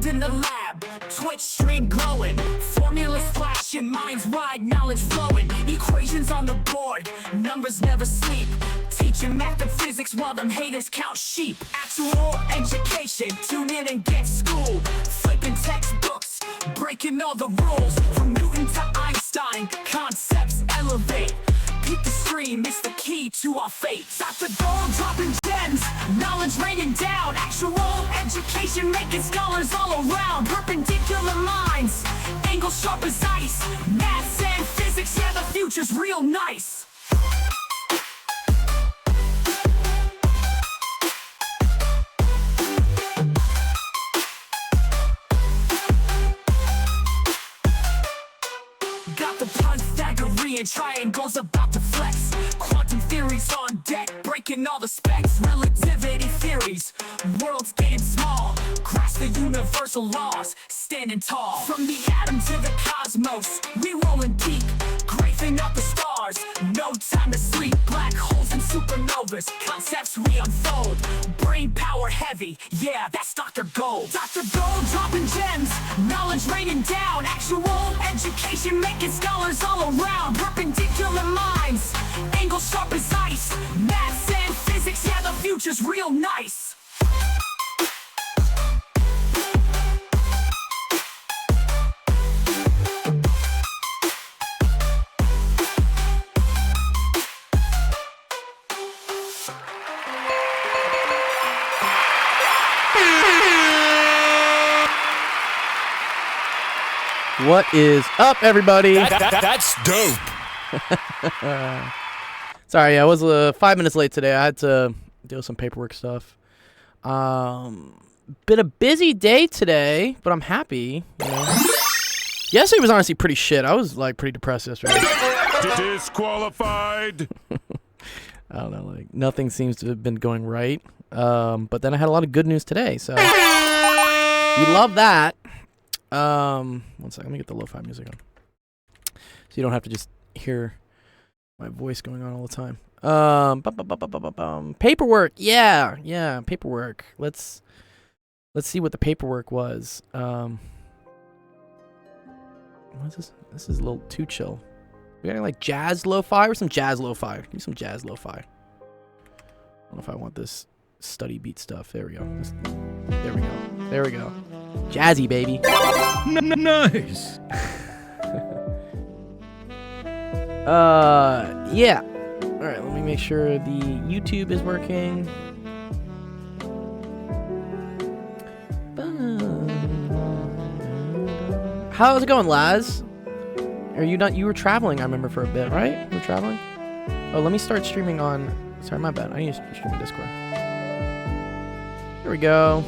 build in the lab, Twitch stream glowing, formulas flashing, minds wide, knowledge flowing, equations on the board, numbers never sleep, teaching math and physics while them haters count sheep. Actual education, tune in and get schooled, flipping textbooks, breaking all the rules, from Newton to Einstein, concepts elevate. Keep the stream, it's the key to our fate. Dr. Gold dropping gems, knowledge raining down, actual education making scholars all around. Perpendicular minds, angles sharp as ice, maths and physics, yeah, the future's real nice. Got the Pythagorean triangles about to flex, quantum theories on deck, breaking all the specs, relativity theories, worlds getting small, grasp the universal laws, standing tall. From the atom to the cosmos, we rolling deep, grazing up the stars, no time to sleep. Black holes and supernovas, concepts we unfold, brain power heavy, yeah, that's Dr. Gold. Dr. Gold dropping gems, knowledge raining down, actual education making scholars all around. Perpendicular minds, angles sharp as ice, maths and physics, yeah, the future's real nice. What is up, everybody? That's dope. Sorry, I was 5 minutes late today. I had to deal with some paperwork stuff. Been a busy day today, but I'm happy. You know? Yesterday was honestly pretty shit. I was like pretty depressed yesterday. Disqualified. I don't know, like nothing seems to have been going right. But then I had a lot of good news today, so you love that. One second, let me get the lo-fi music on, so you don't have to just hear my voice going on all the time. Paperwork, yeah, paperwork. Let's see what the paperwork was. What is this? This is a little too chill. We got any like jazz lo-fi or some jazz lo-fi? Give me some jazz lo-fi. I don't know if I want this study beat stuff. There we go. There we go. Jazzy, baby. Nice. Yeah. All right, let me make sure the YouTube is working. How's it going, Laz? Are you not? You were traveling, I remember, for a bit, right? You were traveling? Oh, let me start streaming on... Sorry, my bad. I need to stream on Discord. Here we go.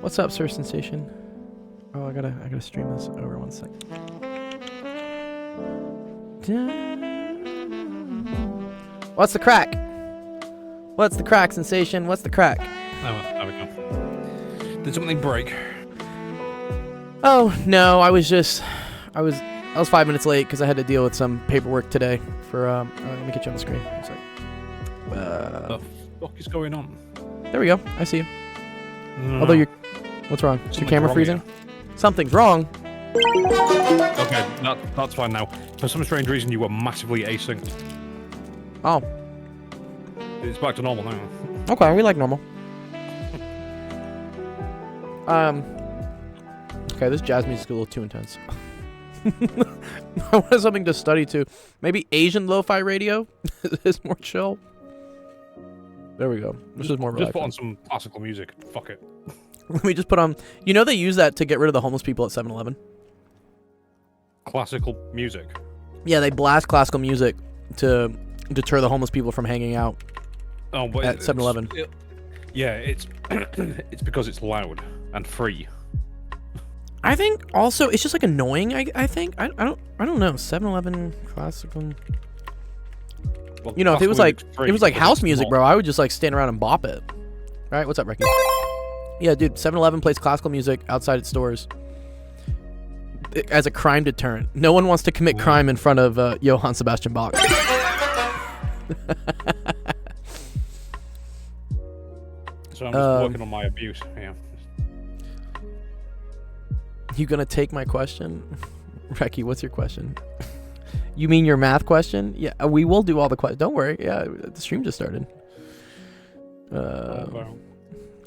What's up, Sir Sensation? Oh, I gotta stream this over 1 sec. What's the crack? What's the crack, Sensation? What's the crack? Oh, there we go. Did something break? Oh no, I was 5 minutes late because I had to deal with some paperwork today. For let me get you on the screen. One sec. What the fuck is going on? There we go. I see you. No. Although you're... What's wrong? Is your camera freezing? Something's wrong. Okay, that's fine now. For some strange reason, you were massively async. Oh. It's back to normal now. Okay, we like normal. Okay, this jazz music's a little too intense. I want something to study to. Maybe Asian lo-fi radio is more chill. There we go. This is more relaxing. Just put on some classical music. Fuck it. Let me just put on... You know they use that to get rid of the homeless people at 7-Eleven? Classical music? Yeah, they blast classical music to deter the homeless people from hanging out at 7-Eleven. Yeah, it's it's because it's loud and free. I think also it's just like annoying. I think I don't know. 7-Eleven classical. Well, You know, if it was like house music, bro, I would just like stand around and bop it. Right? What's up, Ricky? Yeah, dude. 7-Eleven plays classical music outside its stores as a crime deterrent. No one wants to commit crime in front of Johann Sebastian Bach. So I'm just working on my abuse. Yeah. You gonna take my question? Reki, what's your question? You mean your math question? Yeah, we will do all the questions. Don't worry. Yeah, the stream just started. There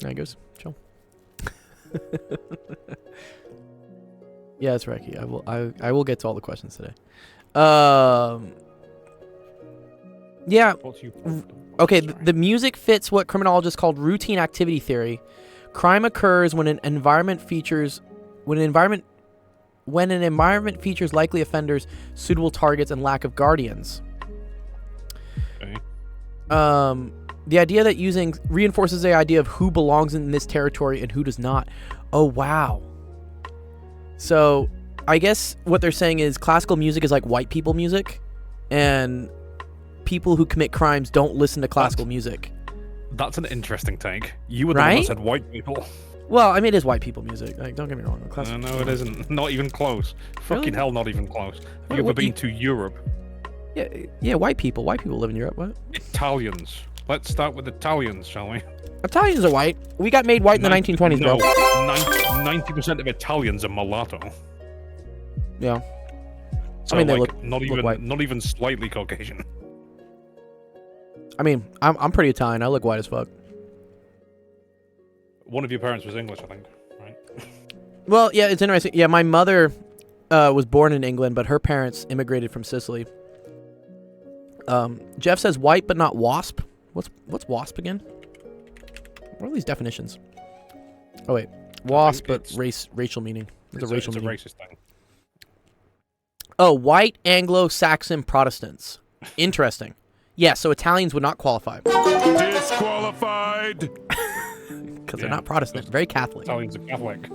it goes. Chill. Yeah, it's Reki. I will get to all the questions today. Yeah. Okay, the music fits what criminologists called routine activity theory. Crime occurs when an environment features likely offenders, suitable targets, and lack of guardians. Okay. The idea that using reinforces the idea of who belongs in this territory and who does not. Oh, wow. So I guess what they're saying is classical music is like white people music, and people who commit crimes don't listen to classical music. That's an interesting take. You were the one that said white people. Well, I mean, it is white people music. Like, don't get me wrong. No, it isn't. Not even close. Fucking Really? hell, not even close. Have you ever been to Europe? Yeah, white people. White people live in Europe. What? Italians. Let's start with Italians, shall we? Italians are white. We got made white in the 1920s, no, bro. 90% of Italians are mulatto. Yeah. So I mean, they like, look white. not even slightly Caucasian. I mean, I'm pretty Italian. I look white as fuck. One of your parents was English, I think, right? Well, yeah, it's interesting. Yeah, my mother was born in England, but her parents immigrated from Sicily. Jeff says white but not wasp. What's wasp again? What are these definitions? Oh wait, wasp but racial meaning. It's a racial meaning. It's a racist thing. Oh, white Anglo-Saxon Protestants. Interesting. Yeah, so Italians would not qualify. Disqualified. Because they're not Protestant. Very Catholic. Italians are Catholic.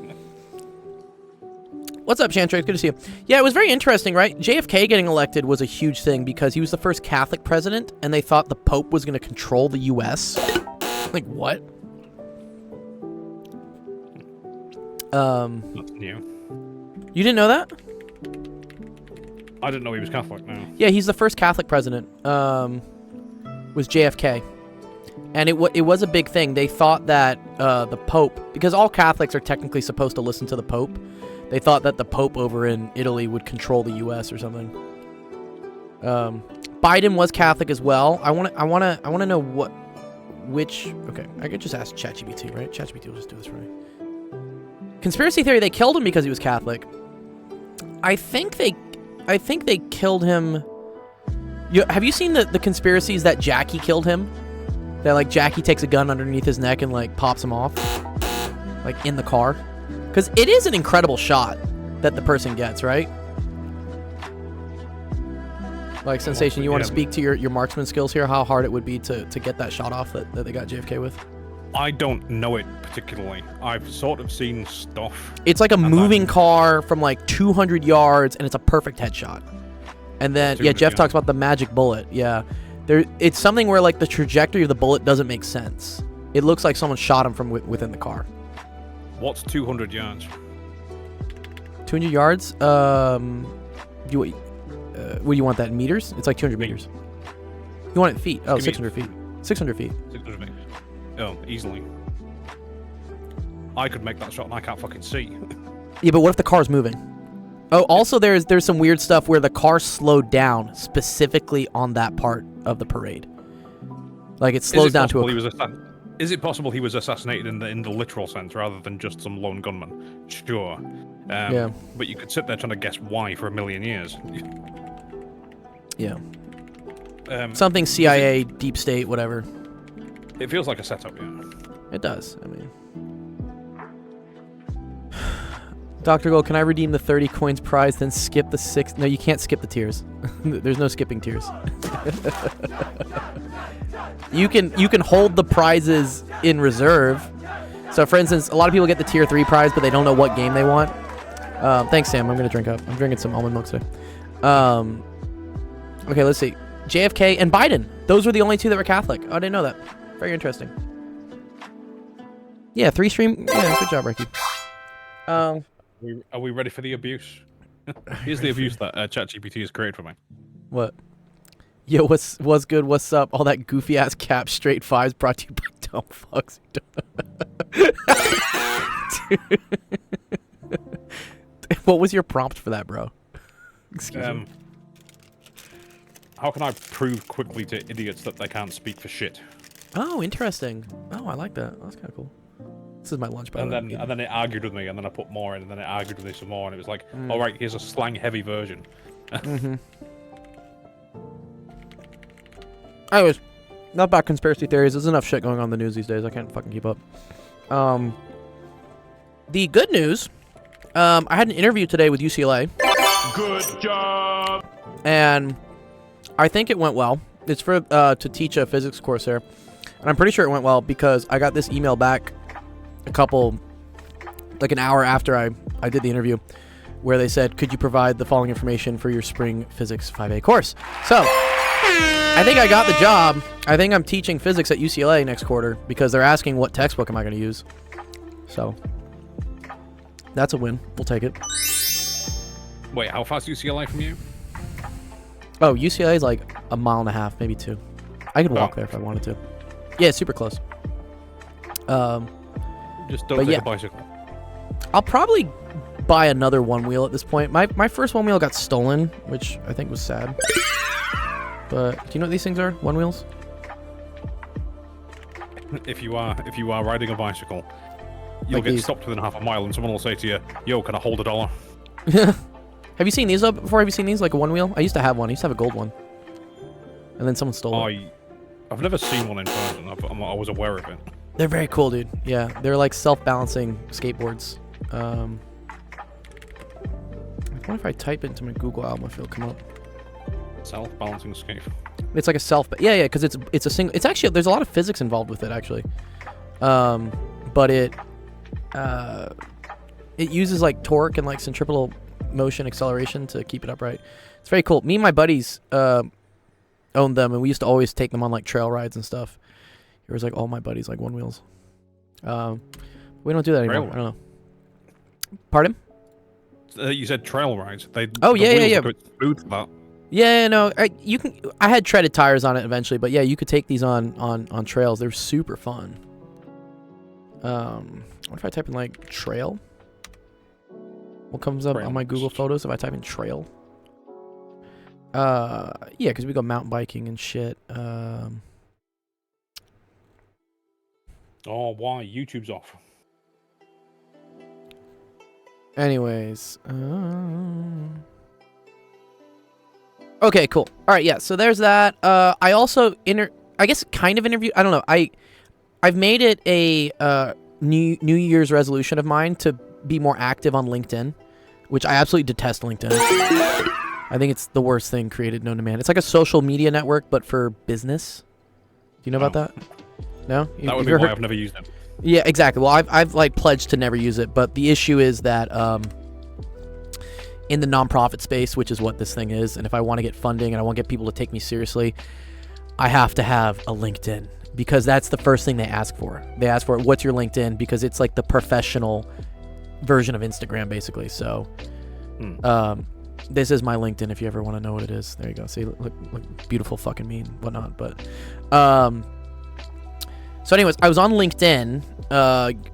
What's up, Chantrix? Good to see you. Yeah, it was very interesting, right? JFK getting elected was a huge thing because he was the first Catholic president, and they thought the Pope was going to control the U.S. Like, what? That's new. You didn't know that? I didn't know he was Catholic, no. Yeah, he's the first Catholic president. Was JFK. And it was a big thing. They thought that the Pope, because all Catholics are technically supposed to listen to the Pope, they thought that the Pope over in Italy would control the U.S. or something. Biden was Catholic as well. I want to know which. Okay, I could just ask ChatGPT, right? ChatGPT will just do this for me. Conspiracy theory: they killed him because he was Catholic. I think they killed him. Have you seen the conspiracies that Jackie killed him? That like Jackie takes a gun underneath his neck and like pops him off, like in the car, because it is an incredible shot that the person gets, right? Like, Sensation, you want to speak to your marksman skills here? How hard it would be to get that shot off that they got JFK with? I don't know it particularly. I've sort of seen stuff. It's like a moving car from like 200 yards, and it's a perfect headshot. And then, yeah, Jeff talks about the magic bullet. Yeah. It's something where like the trajectory of the bullet doesn't make sense. It looks like someone shot him from within the car. What's 200 yards? 200 yards? What do you want that in meters? It's like 200 meters. You want it in feet? Oh, 600 feet. 600 feet. 600 feet. Oh, easily. I could make that shot and I can't fucking see. Yeah, but what if the car's moving? Oh, also there's some weird stuff where the car slowed down specifically on that part of the parade. Like it slows down to a... Is it possible he was assassinated in the literal sense rather than just some lone gunman? Sure. Yeah. But you could sit there trying to guess why for a million years. Yeah. Something CIA, deep state, whatever. It feels like a setup, yeah. It does. I mean... Dr. Gold, can I redeem the 30 coins prize, then skip the 6? No, you can't skip the tiers. There's no skipping tiers. You can hold the prizes in reserve. So, for instance, a lot of people get the tier 3 prize, but they don't know what game they want. Thanks, Sam. I'm going to drink up. I'm drinking some almond milk today. Okay, let's see. JFK and Biden. Those were the only two that were Catholic. Oh, I didn't know that. Very interesting. Yeah, 3 stream. Yeah, good job, Ricky. Are we ready for the abuse? Here's the abuse that ChatGPT has created for me. What? Yo, what's good? What's up? All that goofy ass cap straight 5s brought to you by dumb fucks. What was your prompt for that, bro? Excuse me. How can I prove quickly to idiots that they can't speak for shit? Oh, interesting. Oh, I like that. That's kind of cool. This is my lunch, by the way. And then it argued with me, and then I put more in, and then it argued with me some more, and it was like, all right, here's a slang-heavy version. Anyways, not about conspiracy theories. There's enough shit going on in the news these days. I can't fucking keep up. The good news, I had an interview today with UCLA. Good job! And I think it went well. It's for to teach a physics course there. And I'm pretty sure it went well because I got this email back like an hour after I did the interview, where they said, could you provide the following information for your spring physics 5A course? So I think I got the job. I think I'm teaching physics at UCLA next quarter because they're asking what textbook am I going to use. So that's a win. We'll take it. Wait, how far is UCLA from you? Oh, UCLA is like a mile and a half, maybe 2. I could walk there if I wanted to. Yeah, it's super close. Just don't take a bicycle. I'll probably buy another one wheel at this point. My first one wheel got stolen, which I think was sad. But do you know what these things are? One wheels? If you are riding a bicycle, you'll Like get these. stopped within half a mile, and someone will say to you, "Yo, can I hold $1?" Have you seen these up before? Have you seen these, like a one wheel? I used to have one. I used to have a gold one. And then someone stole it. I've never seen one in person. I was aware of it. They're very cool, dude. Yeah, they're like self-balancing skateboards. I wonder if I type into my Google album if it'll come up. Self-balancing skate. It's like a yeah, because it's a single. It's actually, there's a lot of physics involved with it actually. But it uses like torque and like centripetal motion acceleration to keep it upright. It's very cool. Me and my buddies owned them, and we used to always take them on like trail rides and stuff. It was like all my buddies like one wheels. We don't do that anymore. I don't know. Pardon? You said trail rides. Oh, the yeah. wheels are a bit smooth for that. Yeah, no, I had treaded tires on it eventually, but yeah, you could take these on trails. They're super fun. What if I type in like trail? What comes up on my Google Photos if I type in trail? Yeah, because we go mountain biking and shit. Oh, why? YouTube's off. Anyways, okay, cool. All right, yeah. So there's that. I also I guess kind of interviewed. I don't know. I've made it a New Year's resolution of mine to be more active on LinkedIn, which I absolutely detest LinkedIn. I think it's the worst thing created known to man. It's like a social media network, but for business. Do you know about that? No? That would be why I've never used it. Yeah, exactly. Well, I've like pledged to never use it, but the issue is that in the nonprofit space, which is what this thing is, and if I want to get funding and I want to get people to take me seriously, I have to have a LinkedIn because that's the first thing they ask for. They ask for, what's your LinkedIn? Because it's like the professional version of Instagram, basically. So this is my LinkedIn if you ever want to know what it is. There you go. See, look beautiful fucking me and whatnot. But so anyways, I was on LinkedIn,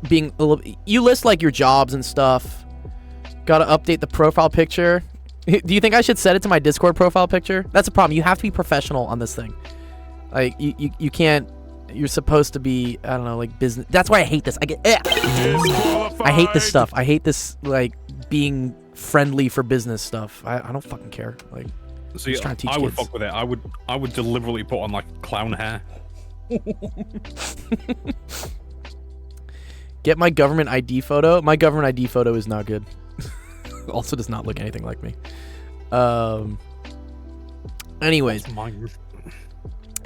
being a little, you list like your jobs and stuff. Got to update the profile picture. Do you think I should set it to my Discord profile picture? That's a problem. You have to be professional on this thing. Like you can't. You're supposed to be, I don't know, like business. That's why I hate this. I hate this stuff. I hate this like being friendly for business stuff. I don't fucking care. Like, see, just trying to teach I would kids. fuck with it. I would deliberately put on like clown hair. Get my government ID photo. My government ID photo is not good. Also does not look anything like me. Anyways.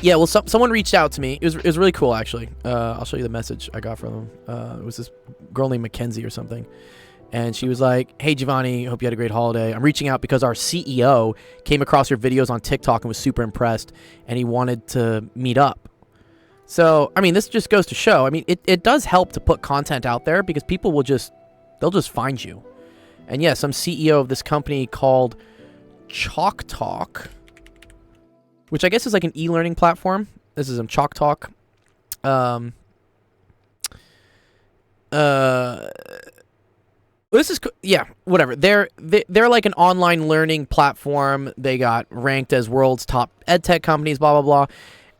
Yeah, well, someone reached out to me. It was really cool, actually. I'll show you the message I got from them. It was this girl named Mackenzie or something. And she was like, hey, Giovanni, hope you had a great holiday. I'm reaching out because our CEO came across your videos on TikTok and was super impressed, and he wanted to meet up. So, I mean, this just goes to show. I mean, it does help to put content out there because people will they'll just find you. And yes, I'm CEO of this company called Chalk Talk, which I guess is like an e-learning platform. This is Chalk Talk. this is yeah, whatever. They're like an online learning platform. They got ranked as world's top edtech companies, blah blah blah.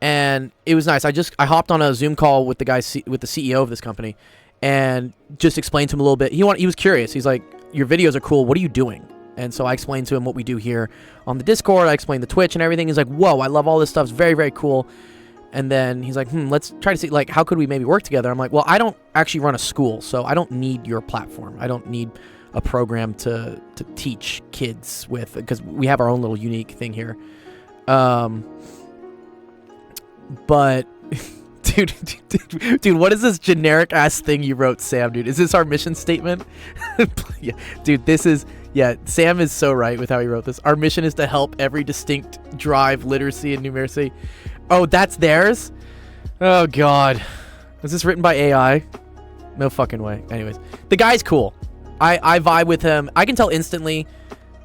And it was nice. I hopped on a Zoom call with the guy with the CEO of this company, and just explained to him a little bit. He was curious. He's like, "Your videos are cool. What are you doing?" And so I explained to him what we do here on the Discord. I explained the Twitch and everything. He's like, "Whoa, I love all this stuff. It's very very cool." And then he's like, let's try to see, like, how could we maybe work together? I'm like, well, I don't actually run a school, so I don't need your platform. I don't need a program to teach kids with, because we have our own little unique thing here. But, dude, what is this generic-ass thing you wrote, Sam, dude? Is this our mission statement? Yeah, dude, this is... Yeah, Sam is so right with how he wrote this. Our mission is to help every distinct drive literacy and numeracy. Oh, that's theirs? Oh, God. Was this written by AI? No fucking way. Anyways, the guy's cool. I vibe with him. I can tell instantly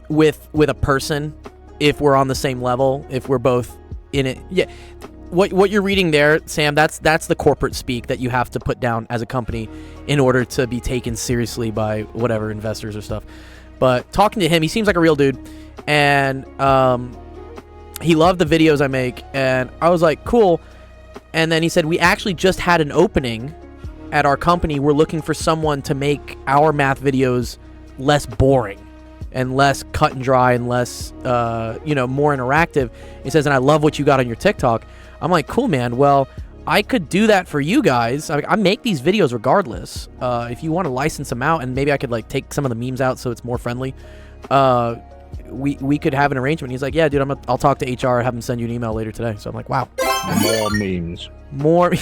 with a person if we're on the same level, if we're both in it. Yeah. What you're reading there, Sam, that's the corporate speak that you have to put down as a company in order to be taken seriously by whatever investors or stuff. But talking to him, he seems like a real dude. And he loved the videos I make, and I was like, cool. And then he said, we actually just had an opening at our company. We're looking for someone to make our math videos less boring and less cut and dry and less, more interactive. He says, and I love what you got on your TikTok. I'm like, cool, man. Well, I could do that for you guys. I make these videos regardless. If you want to license them out, and maybe I could like take some of the memes out so it's more friendly. We could have an arrangement. He's like, yeah, dude, I'll talk to HR, have them send you an email later today. So I'm like, wow. More memes. More,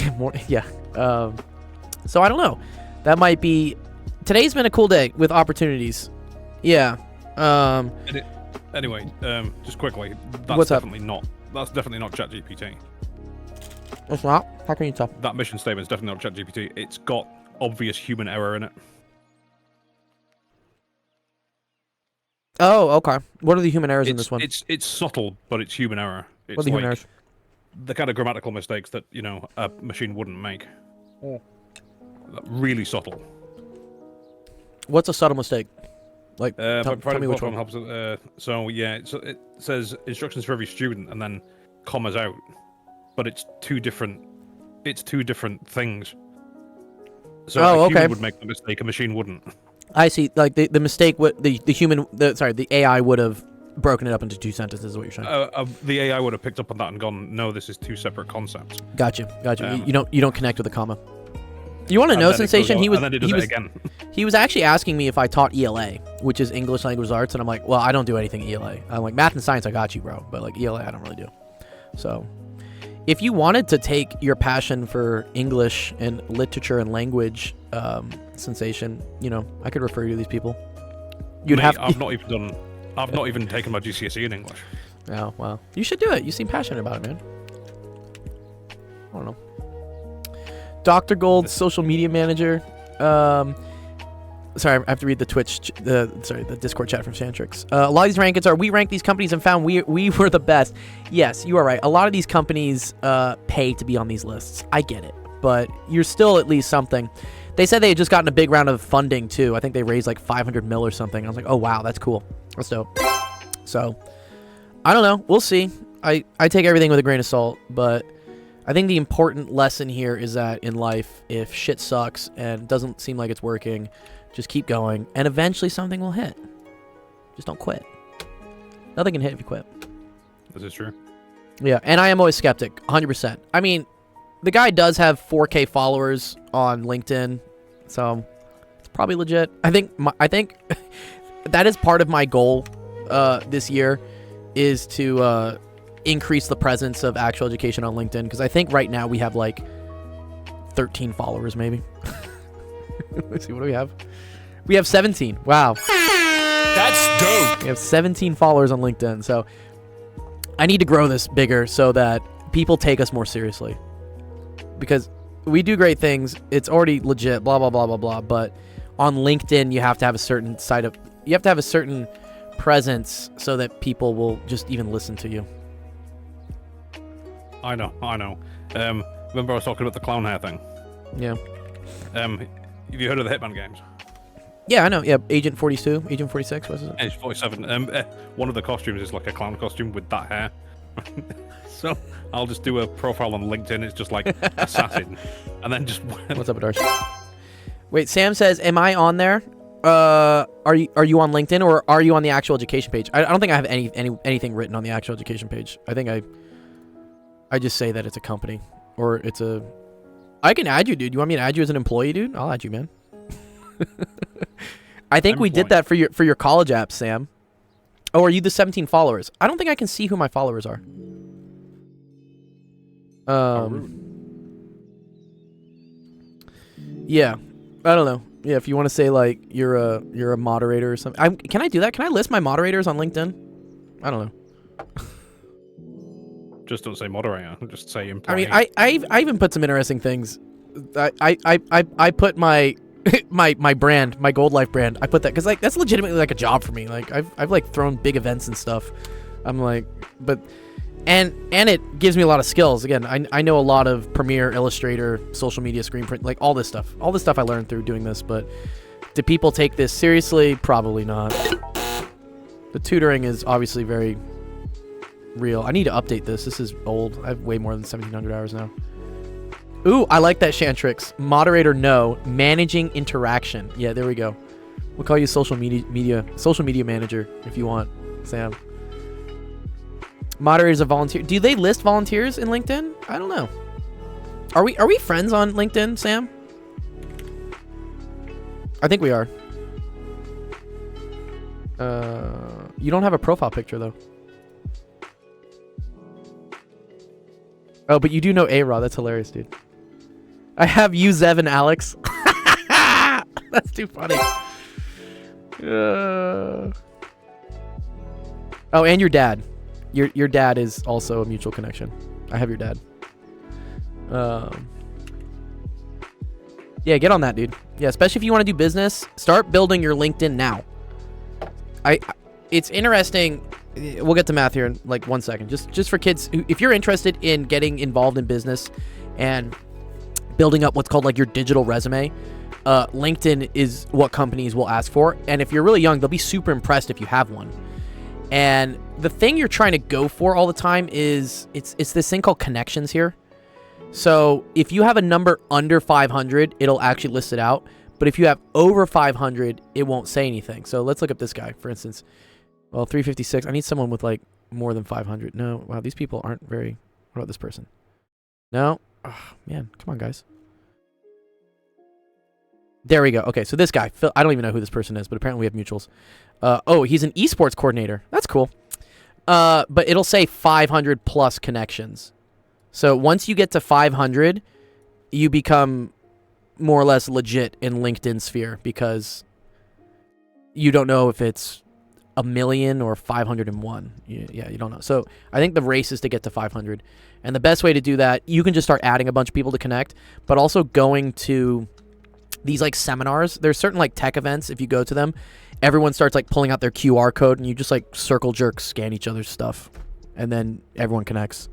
yeah. So I don't know. That might be... Today's been a cool day with opportunities. Yeah. Anyway, just quickly, What's up? That's definitely not ChatGPT. It's not? How can you tell? That mission statement is definitely not ChatGPT. It's got obvious human error in it. Oh, okay. What are the human errors in this one? It's subtle, but it's human error. It's What are the human like errors? the kind of grammatical mistakes that, a machine wouldn't make. Really subtle. What's a subtle mistake? Like, tell me which one. Helps, it says instructions for every student and then commas out, but it's two different things. So a human would make the mistake, a machine wouldn't. I see. Like the mistake, the AI would have broken it up into two sentences. Is what you're saying? The AI would have picked up on that and gone, "No, this is two separate concepts." Gotcha. You don't connect with a comma. You want to know, Sensation? He was actually asking me if I taught ELA, which is English Language Arts, and I'm like, well, I don't do anything ELA. I'm like, math and science, I got you, bro, but like ELA, I don't really do. So, if you wanted to take your passion for English and literature and language, Sensation, I could refer you to these people. I've not even taken my GCSE in English. Oh, well, you should do it. You seem passionate about it, man. I don't know. Dr. Gold, social media manager. Sorry, I have to read the the Discord chat from Santrix. A lot of these rankings are, we ranked these companies and found we were the best. Yes, you are right. A lot of these companies pay to be on these lists. I get it, but you're still at least something. They said they had just gotten a big round of funding too. I think they raised like 500 mil or something. I was like, oh wow, that's cool. That's dope. So, I don't know. We'll see. I take everything with a grain of salt, but I think the important lesson here is that in life, if shit sucks and doesn't seem like it's working, just keep going, and eventually something will hit. Just don't quit. Nothing can hit if you quit. Is this true? Yeah, and I am always skeptic, 100%. I mean, the guy does have 4K followers on LinkedIn, so it's probably legit. I think that is part of my goal this year, is to increase the presence of actual education on LinkedIn, because I think right now we have like 13 followers maybe. Let's see, what do we have? We have 17. Wow. That's dope. We have 17 followers on LinkedIn, so I need to grow this bigger so that people take us more seriously, because we do great things. It's already legit, blah blah blah blah blah, but on LinkedIn you have to have a certain certain presence so that people will just even listen to you. I know. Remember I was talking about the clown hair thing? Yeah. Have you heard of the Hitman games? Yeah, I know. Yeah, Agent 42, Agent 46, what's it? Age 47. One of the costumes is like a clown costume with that hair. So I'll just do a profile on LinkedIn. It's just like assassin, and then just. What's up, Darcy? Wait, Sam says, "Am I on there? Are you on LinkedIn or are you on the actual education page?" I don't think I have anything written on the actual education page. I think I just say that it's a company or it's a. I can add you, dude. You want me to add you as an employee, dude? I'll add you, man. I think we did that for your college app, Sam. Oh, are you the 17 followers? I don't think I can see who my followers are. Yeah, I don't know. Yeah, if you want to say like you're a moderator or something, can I do that? Can I list my moderators on LinkedIn? I don't know. Just don't say moderator. Just say employee. I mean, I even put some interesting things. I put my my brand, my Gold Life brand. I put that because like that's legitimately like a job for me. Like I've like thrown big events and stuff. I'm like, but and it gives me a lot of skills. Again, I know a lot of Premiere, Illustrator, social media, screen print, like all this stuff. All this stuff I learned through doing this. But do people take this seriously? Probably not. The tutoring is obviously very real. I need to update this. This is old. I have way more than 1,700 hours now. Ooh, I like that, Shantrix. Moderator, no. Managing interaction. Yeah, there we go. We'll call you social media manager if you want, Sam. Moderators of volunteer. Do they list volunteers in LinkedIn? I don't know. Are we friends on LinkedIn, Sam? I think we are. You don't have a profile picture though. Oh, but you do know A-Rod. That's hilarious, dude. I have you, Zev, and Alex. That's too funny. Oh, and your dad. Your dad is also a mutual connection. I have your dad. Yeah, get on that, dude. Yeah, especially if you want to do business, start building your LinkedIn now. It's interesting. We'll get to math here in like 1 second. Just for kids, if you're interested in getting involved in business and building up what's called like your digital resume, LinkedIn is what companies will ask for. And if you're really young, they'll be super impressed if you have one. And the thing you're trying to go for all the time is it's this thing called connections here. So if you have a number under 500, it'll actually list it out. But if you have over 500, it won't say anything. So let's look up this guy, for instance. Well, 356. I need someone with like more than 500. No, wow, these people aren't very. What about this person? No. Oh, man, come on, guys. There we go. Okay, so this guy, Phil, I don't even know who this person is, but apparently we have mutuals. Oh, he's an esports coordinator. That's cool. But it'll say 500 plus connections. So once you get to 500, you become more or less legit in LinkedIn sphere because you don't know if it's 1 million or 501. Yeah, you don't know. So I think the race is to get to 500. And the best way to do that, you can just start adding a bunch of people to connect, but also going to these like seminars. There's certain like tech events. If you go to them, everyone starts like pulling out their QR code and you just like circle jerk scan each other's stuff. And then everyone connects.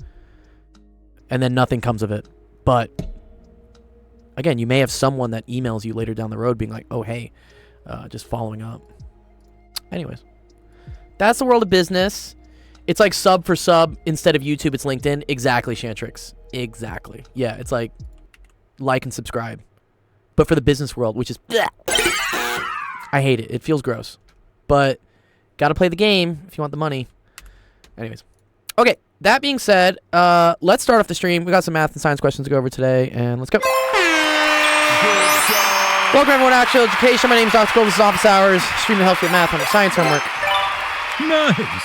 And then nothing comes of it. But again, you may have someone that emails you later down the road being like, oh, hey, just following up. Anyways, that's the world of business. It's like sub for sub. Instead of YouTube, it's LinkedIn. Exactly, Shantrix. Exactly. Yeah, it's like and subscribe. But for the business world, which is... bleh. I hate it. It feels gross. But got to play the game if you want the money. Anyways. Okay, that being said, let's start off the stream. We got some math and science questions to go over today, and let's go. Welcome, everyone, to Actual Education. My name is Dr. Gold. This is Office Hours, streaming to help you with math and science homework. Nice.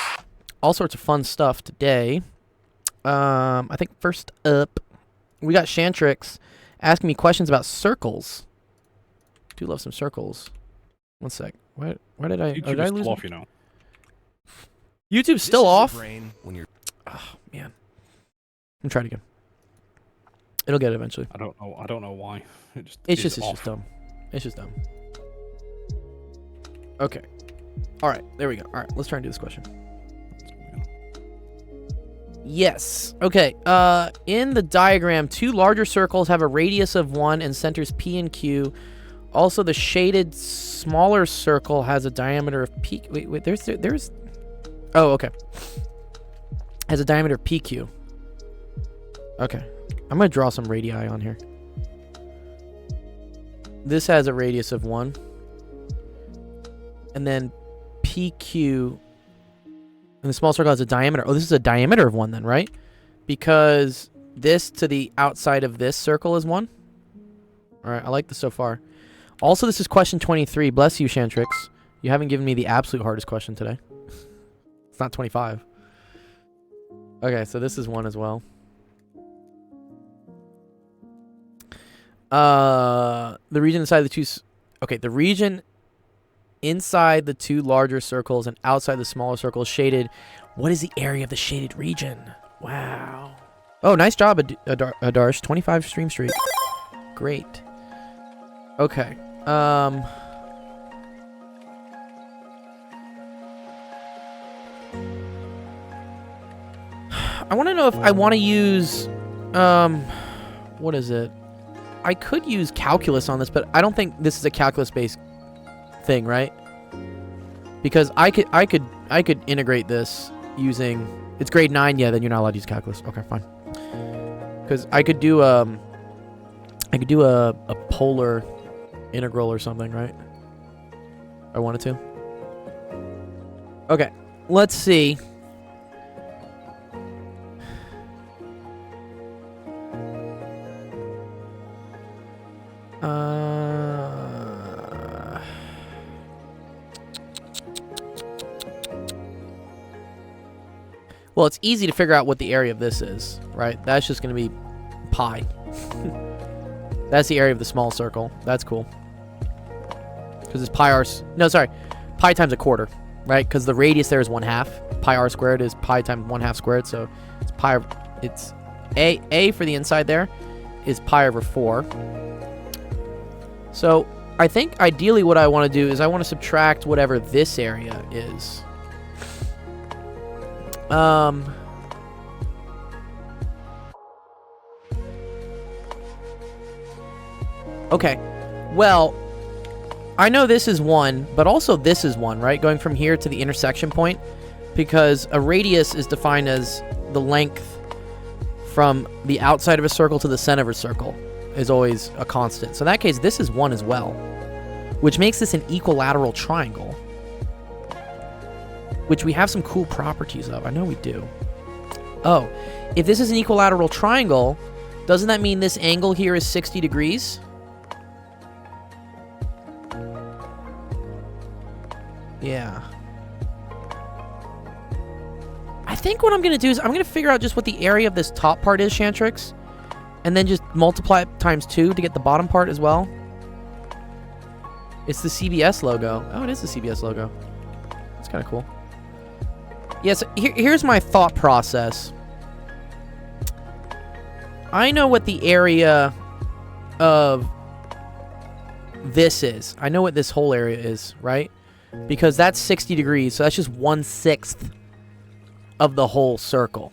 All sorts of fun stuff today. I think first up, we got Shantrix asking me questions about circles. Do love some circles. 1 sec. Why did I? YouTube did I is lose still off, you know. YouTube's still off. Oh man. I'm trying again. It'll get it eventually. I don't know why. It's just dumb. It's just dumb. Okay. All right. There we go. All right. Let's try and do this question. Yes. Okay. In the diagram, two larger circles have a radius of 1 and centers P and Q Also, the shaded smaller circle has a diameter of P. Wait, there's. Oh, okay. Has a diameter of PQ. Okay. I'm gonna draw some radii on here. This has a radius of 1. And then PQ. And the small circle has a diameter. Oh, this is a diameter of 1 then, right? Because this to the outside of this circle is 1. Alright, I like this so far. Also, this is question 23. Bless you, Shantrix. You haven't given me the absolute hardest question today. It's not 25. Okay, so this is 1 as well. The region inside the two... Okay, the region inside the 2 larger circles and outside the smaller circle is shaded. What is the area of the shaded region? Wow. Oh, nice job, Adarsh. 25 stream streak. Great. Okay. I want to know if I want to use, what is it? I could use calculus on this, but I don't think this is a calculus-based thing, right? Because I could integrate this using, it's grade 9, yeah, then you're not allowed to use calculus. Okay, fine. Because I could do a polar integral or something, right? I wanted to. Okay, let's see. Well, it's easy to figure out what the area of this is, right? That's just going to be pi. That's the area of the small circle. That's cool. Because it's pi r... No, sorry. Pi times a quarter, right? Because the radius there is 1/2. Pi r squared is pi times 1/2 squared. So it's pi... It's... A for the inside there is pi over 4. So I think ideally what I want to do is I want to subtract whatever this area is. Okay. Well, I know this is 1, but also this is 1, right? Going from here to the intersection point. Because a radius is defined as the length from the outside of a circle to the center of a circle is always a constant. So in that case, this is 1 as well. Which makes this an equilateral triangle. Which we have some cool properties of. I know we do. Oh, if this is an equilateral triangle, doesn't that mean this angle here is 60 degrees? Yeah. I think what I'm going to do is I'm going to figure out just what the area of this top part is, Shantrix. And then just multiply it times 2 to get the bottom part as well. It's the CBS logo. Oh, it is the CBS logo. That's kind of cool. Yes, here's my thought process. I know what the area of this is. I know what this whole area is, right? Because that's 60 degrees, so that's just 1/6 of the whole circle.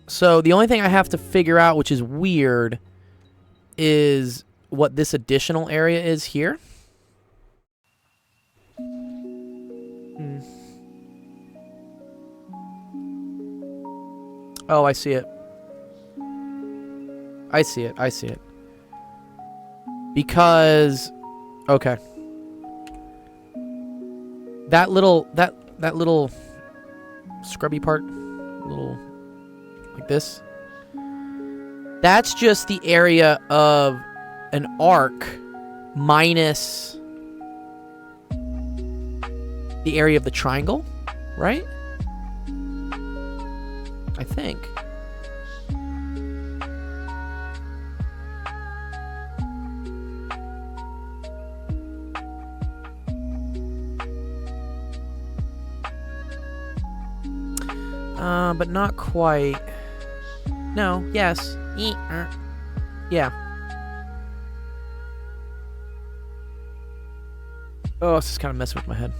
So the only thing I have to figure out, which is weird, is what this additional area is here. Oh, I see it. I see it. I see it. Because... Okay. That little scrubby part, little like this. That's just the area of an arc minus the area of the triangle, right? I think. But not quite. No, yes. Yeah. Oh, this is kind of messing with my head.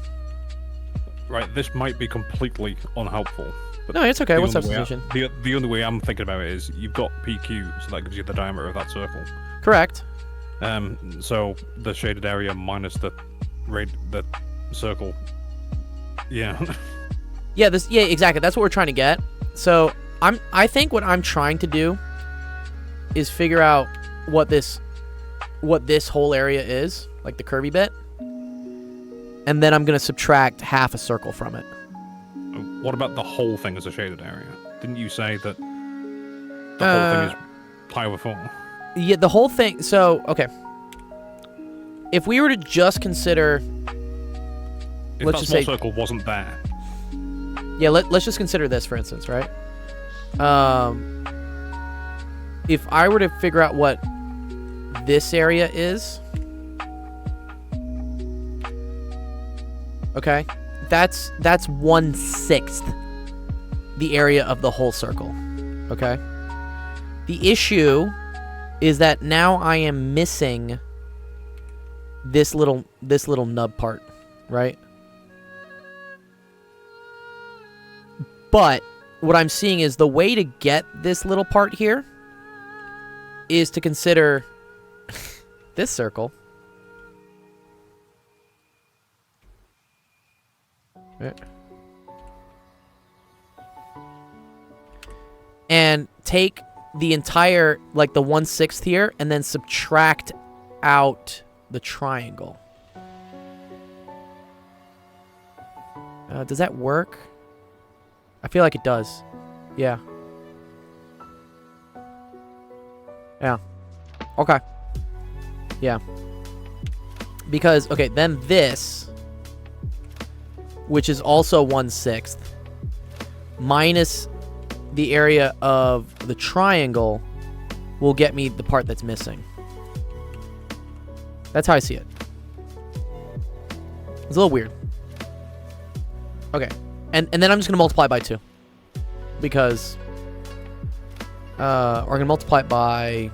Right, this might be completely unhelpful. But no, it's okay. What's substitution? The only way I'm thinking about it is you've got PQ, so that gives you the diameter of that circle. Correct. So the shaded area minus the circle. Yeah. Yeah, exactly. That's what we're trying to get. So I think what I'm trying to do is figure out what this whole area is, like the curvy bit, and then I'm gonna subtract half a circle from it. What about the whole thing as a shaded area? Didn't you say that the whole thing is pi over 4? Yeah, the whole thing. So okay, if we were to just consider, If let's that just small say, circle wasn't there. yeah, let's just consider this for instance, right? If I were to figure out what this area is, okay, that's 1/6 the area of the whole circle. Okay. The issue is that now I am missing this little nub part, right? But what I'm seeing is the way to get this little part here is to consider this circle. Right. And take the entire, like the 1/6 here, and then subtract out the triangle. Does that work? I feel like it does. Yeah. Yeah. Okay. Yeah. Because, okay, then this, which is also 1/6, minus the area of the triangle, will get me the part that's missing. That's how I see it. It's a little weird. Okay. And then I'm just going to multiply by 2. Because... we're going to multiply it by...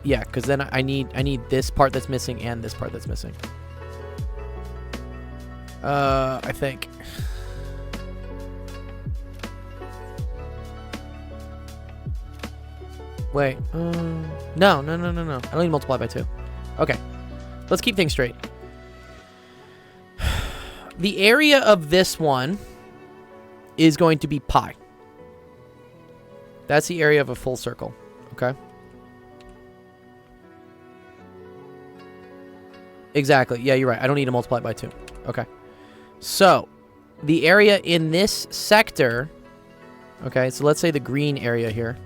Yeah, because then I need this part that's missing and this part that's missing. I think... Wait. No. I don't need to multiply by 2. Okay. Let's keep things straight. The area of this one is going to be pi. That's the area of a full circle. Okay? Exactly. Yeah, you're right. I don't need to multiply it by 2. Okay. So, the area in this sector... Okay, so let's say the green area here.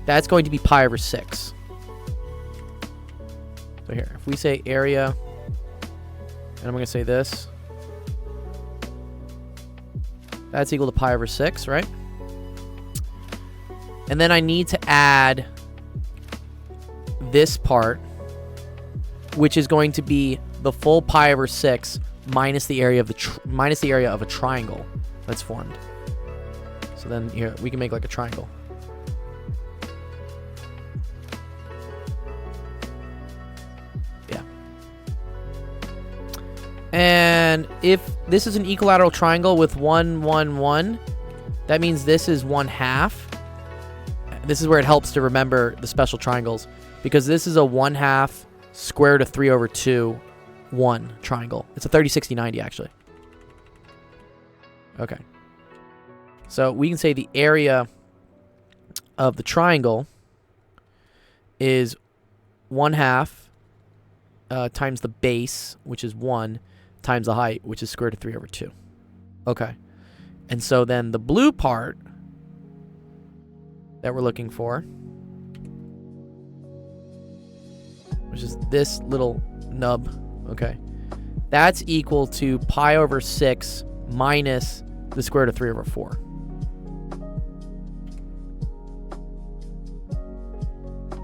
That's going to be pi over 6. So here, if we say area, and I'm going to say this, that's equal to pi over 6, right? And then I need to add this part, which is going to be the full pi over 6 minus the area of a triangle that's formed. So then here we can make like a triangle. And if this is an equilateral triangle with 1, 1, 1, that means this is 1/2. This is where it helps to remember the special triangles, because this is a 1/2 square root of 3 over 2, 1 triangle. It's a 30, 60, 90 actually. Okay. So we can say the area of the triangle is 1/2 times the base, which is 1, times the height, which is square root of 3 over 2. Okay. And so then the blue part that we're looking for, which is this little nub, okay, that's equal to pi over 6 minus the square root of 3 over 4.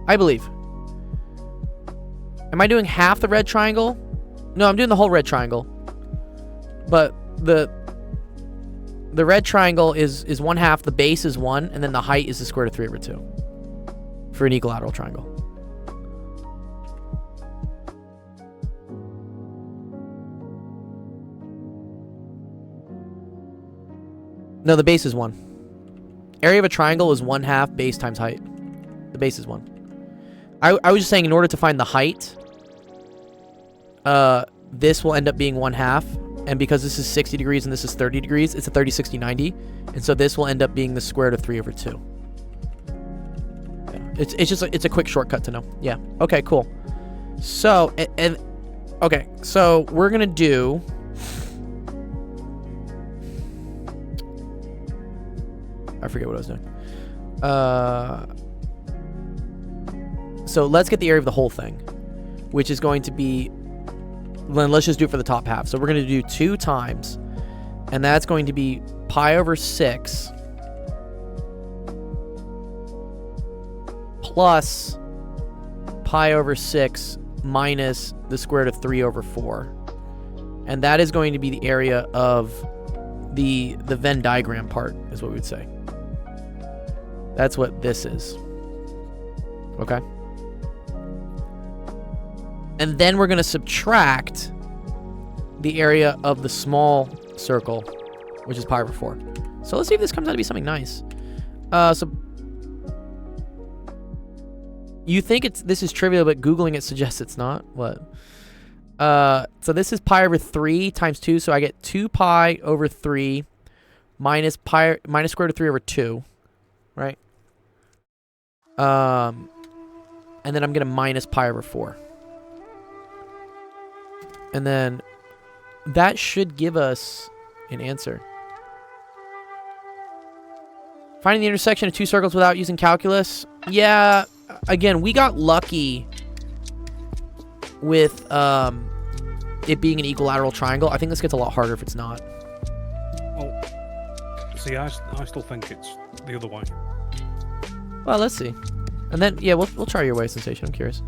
I believe. Am I doing half the red triangle? No, I'm doing the whole red triangle. But the red triangle is 1/2, the base is 1, and then the height is the square root of 3 over 2 for an equilateral triangle. No, the base is 1. Area of a triangle is 1/2 base times height. The base is 1. I was just saying in order to find the height, this will end up being 1/2. And because this is 60 degrees and this is 30 degrees, it's a 30, 60, 90. And so this will end up being the square root of 3/2. Yeah. It's a quick shortcut to know. Yeah. Okay, cool. So, okay, so we're going to do... I forget what I was doing. So let's get the area of the whole thing, which is going to be... Then let's just do it for the top half. So we're going to do 2 times, and that's going to be pi over 6 plus pi over 6 minus the square root of 3/4. And that is going to be the area of the Venn diagram part, is what we would say. That's what this is. Okay? And then we're going to subtract the area of the small circle, which is pi over 4. So let's see if this comes out to be something nice. So you think this is trivial, but Googling it suggests it's not. What? So this is pi over 3 times 2, so I get 2 pi over 3 minus square root of 3/2, right? And then I'm going to minus pi over 4. And then that should give us an answer. Finding the intersection of 2 circles without using calculus. Yeah, again, we got lucky with it being an equilateral triangle. I think this gets a lot harder if it's not. Well, see, I still think it's the other way. Well, let's see. And then, yeah, we'll try your way, Sensation. I'm curious.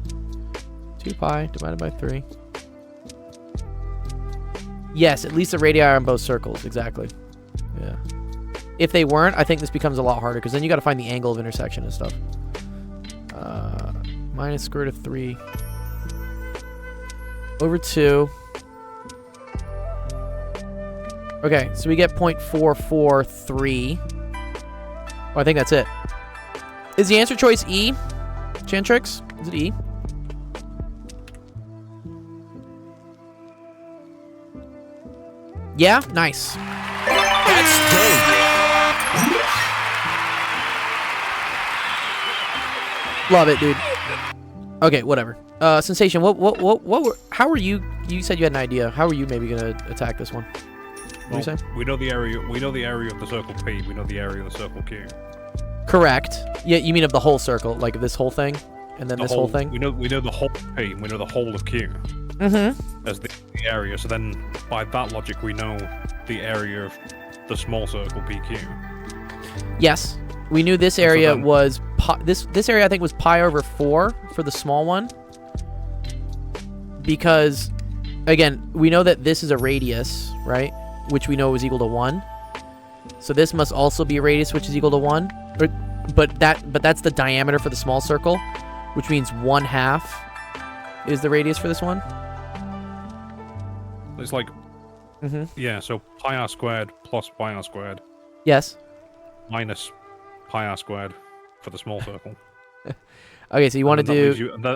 2 pi divided by 3. Yes, at least the radii are on both circles. Exactly. Yeah. If they weren't, I think this becomes a lot harder, because then you got to find the angle of intersection and stuff. Minus square root of 3 over 2. Okay, so we get 0.443. Oh, I think that's it. Is the answer choice E? Chantrix? Is it E? Yeah? Nice. That's dope. Love it, dude. Okay, whatever. Sensation, how were you said you had an idea. How are you maybe gonna attack this one? What are you saying? We know the area of the circle P, we know the area of the circle Q. Correct. Yeah, you mean of the whole circle, like this whole thing, and then this whole thing? We know the whole P, we know the whole of Q. Mm-hmm. As the area, so then by that logic we know the area of the small circle PQ. Yes. We knew this area So then- was this area I think was pi over 4 for the small one. Because again, we know that this is a radius, right? Which we know is equal to 1. So this must also be a radius which is equal to 1. But that's the diameter for the small circle, which means 1/2 is the radius for this one. It's like, Mm-hmm. yeah, so pi r squared plus pi r squared Yes. minus pi r squared for the small circle. Okay, so you want to do...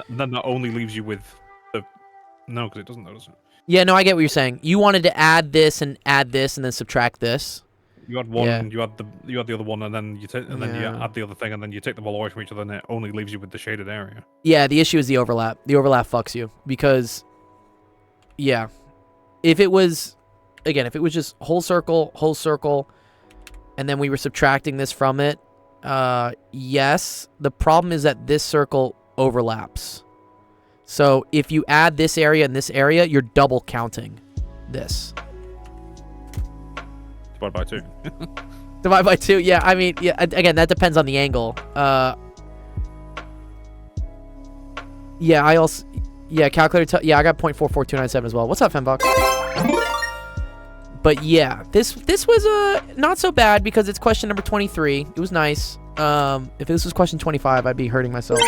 Then that only leaves you with the... No, because it doesn't, though, does it? Yeah, no, I get what you're saying. You wanted to add this and then subtract this. You had one, Yeah. you had the other one, and then you take, and then you Yeah. add the other thing, and then you take them all away from each other, and it only leaves you with the shaded area. Yeah, the issue is the overlap. The overlap fucks you because, yeah, if it was, again, if it was just whole circle, and then we were subtracting this from it, yes. The problem is that this circle overlaps. So if you add this area and this area, you're double counting this. Divided by 2. Divide by 2. Yeah, I mean, yeah. Again, that depends on the angle. Yeah, I also, yeah, calculator. Yeah, I got 0.44297 as well. What's up, Fembox? But yeah, this was not so bad because it's question number 23. It was nice. If this was question 25, I'd be hurting myself.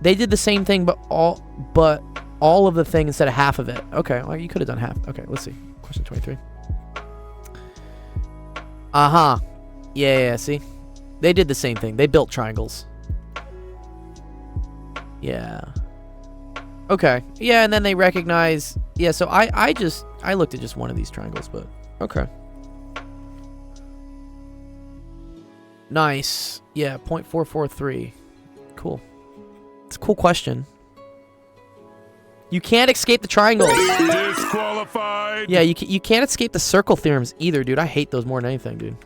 They did the same thing, but all of the thing instead of half of it. Okay, well, you could have done half. Okay, let's see. Question 23. Yeah, see? They did the same thing. They built triangles. Yeah. Okay. Yeah, and then they recognize. Yeah. So I looked at just one of these triangles, but okay. Nice. Yeah. 0.443. Cool. It's a cool question. You can't escape the triangles. Disqualified. Yeah, you can't escape the circle theorems either, dude. I hate those more than anything, dude.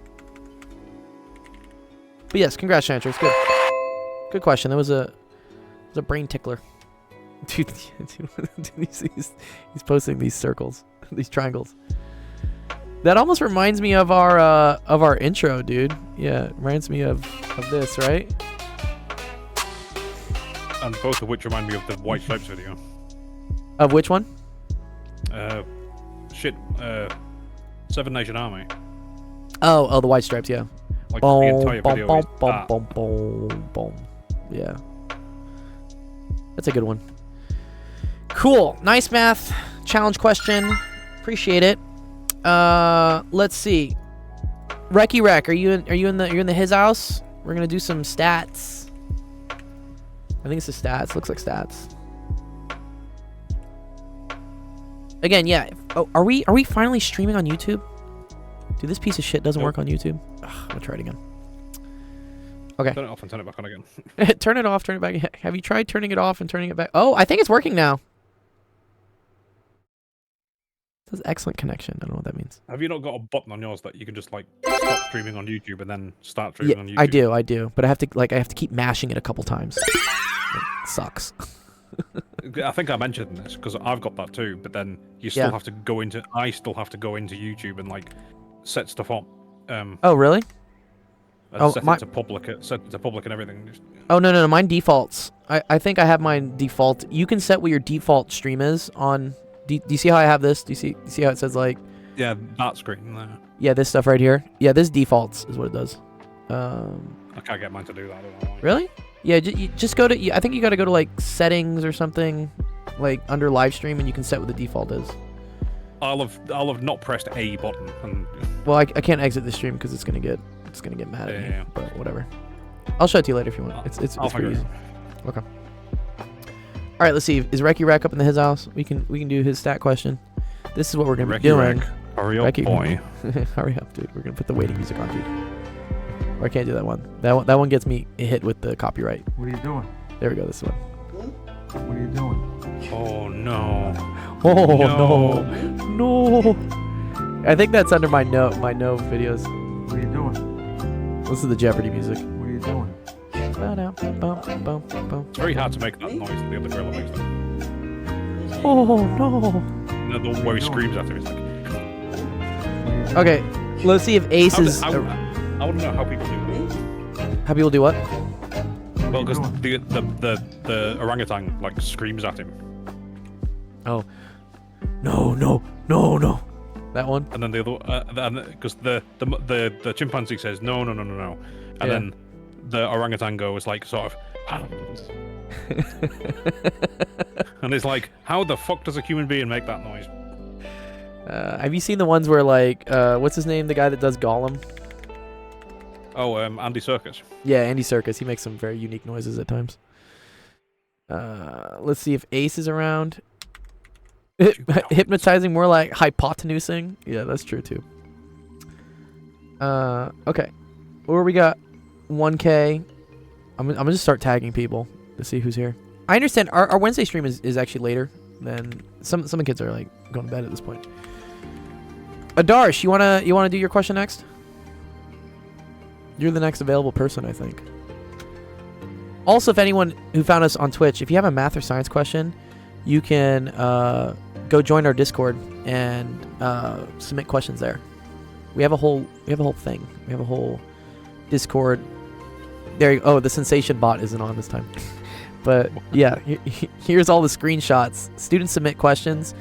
But yes, congrats, Chanter. It's good. Good question. That was a brain tickler. Dude, he's posting these circles, these triangles. That almost reminds me of our intro, dude. Yeah, it reminds me of this, right? And both of which remind me of the White Stripes video. Of which one? Seven Nation Army. Oh, the White Stripes, yeah. Like the entire video is that. Boom. Yeah. That's a good one. Cool. Nice math challenge question. Appreciate it. Let's see. Recky Rec, are you in the his house? We're gonna do some stats. I think it's the stats. Looks like stats. Again, yeah. Oh, are we finally streaming on YouTube? Dude, this piece of shit doesn't work on YouTube. Ugh, I'm gonna try it again. Okay. Turn it off and turn it back on again. Turn it off, turn it back. Have you tried turning it off and turning it back? Oh, I think it's working now. It says excellent connection. I don't know what that means. Have you not got a button on yours that you can just like stop streaming on YouTube and then start streaming on YouTube? I do. But I have to keep mashing it a couple times. It sucks. I think I mentioned this because I've got that too, but then you still have to go into. I still have to go into YouTube and like set stuff up. Oh really? Set it to public and everything. Oh no, mine defaults. I think I have mine default. You can set what your default stream is on. Do you see how I have this? Do you see how it says like? Yeah, that screen there. Yeah, this stuff right here. Yeah, this defaults is what it does. I can't get mine to do that. I don't know why. Really? Yeah, you just go to. I think you got to go to like settings or something, like under live stream, and you can set what the default is. I'll have not pressed A button and. Well, I can't exit the stream because it's gonna get mad at me. Yeah. But whatever. I'll show it to you later if you want. It's pretty easy. Okay. All right, let's see. Is Recky Rack up in his house? We can do his stat question. This is what we're gonna be doing. Hurry up, boy. Hurry up, dude. We're gonna put the waiting music on, dude. Or I can't do that one. That one gets me hit with the copyright. What are you doing? There we go. This one. What are you doing? Oh no. Oh no. I think that's under my no videos. What are you doing? This is the Jeopardy music. What are you doing? It's very hard to make that noise that the other gorilla makes. Oh no. No, the one where he screams at him. It's like. Okay, let's see if Ace is. I want to know how people do that. How people do what? Well, because the orangutan like screams at him. Oh. No. That one. And then the other, because the chimpanzee says no, and then the orangutan goes like sort of, and it's like, how the fuck does a human being make that noise? Have you seen the ones where like, what's his name? The guy that does Gollum. Oh, Andy Serkis. Yeah, Andy Serkis. He makes some very unique noises at times. Let's see if Ace is around. Hypnotizing, more like hypotenusing. Yeah, that's true too. Okay. Or we got 1K. I'm gonna just start tagging people to see who's here. I understand our Wednesday stream is actually later than some of the kids are like going to bed at this point. Adarsh, you wanna do your question next? You're the next available person, I think. Also, if anyone who found us on Twitch, if you have a math or science question, you can go join our Discord and submit questions there. We have a whole thing. We have a whole Discord. There you go. Oh, the sensation bot isn't on this time. But yeah, here's all the screenshots. Students submit questions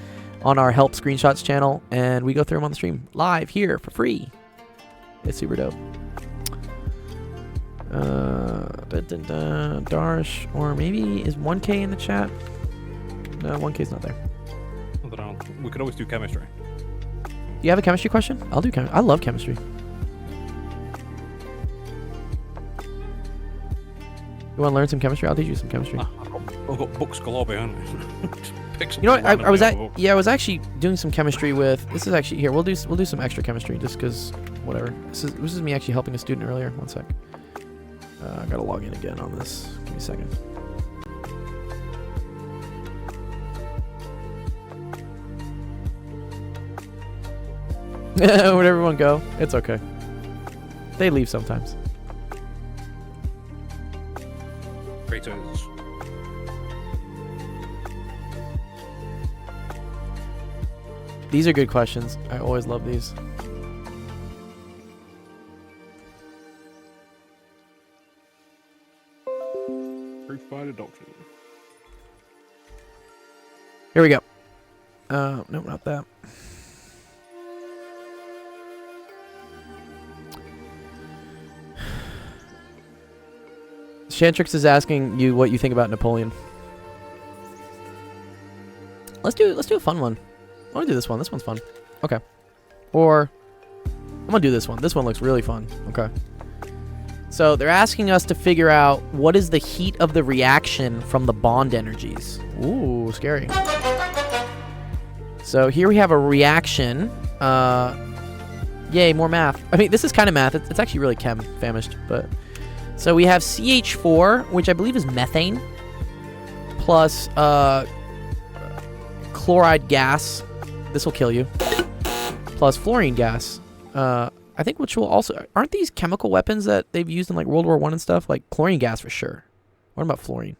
on our help screenshots channel, and we go through them on the stream live here for free. It's super dope. Darsh, or maybe is 1K in the chat? No, 1K's not there. I don't know. We could always do chemistry. You have a chemistry question? I'll do chemistry. I love chemistry. You want to learn some chemistry? I'll teach you some chemistry. I I've got books galore behind me. Just pick You know what? something I was randomly out of a book. I was actually doing some chemistry with. This is actually here. We'll do some extra chemistry just because whatever. This is me actually helping a student earlier. One sec. I gotta log in again on this. Give me a second. Where'd everyone go? It's okay. They leave sometimes. Creators. These are good questions. I always love these. Proof by deduction. Here we go. No, not that. Shantrix is asking you what you think about Napoleon. Let's do a fun one. I want to do this one. This one's fun. Okay. Or I'm gonna do this one. This one looks really fun. Okay. So they're asking us to figure out what is the heat of the reaction from the bond energies. Ooh, scary. So here we have a reaction. Yay, more math. I mean, this is kind of math. It's actually really chem famished, but so we have CH4, which I believe is methane, plus chloride gas. This will kill you. Plus fluorine gas. I think which will also... Aren't these chemical weapons that they've used in like World War I and stuff? Like chlorine gas for sure. What about fluorine?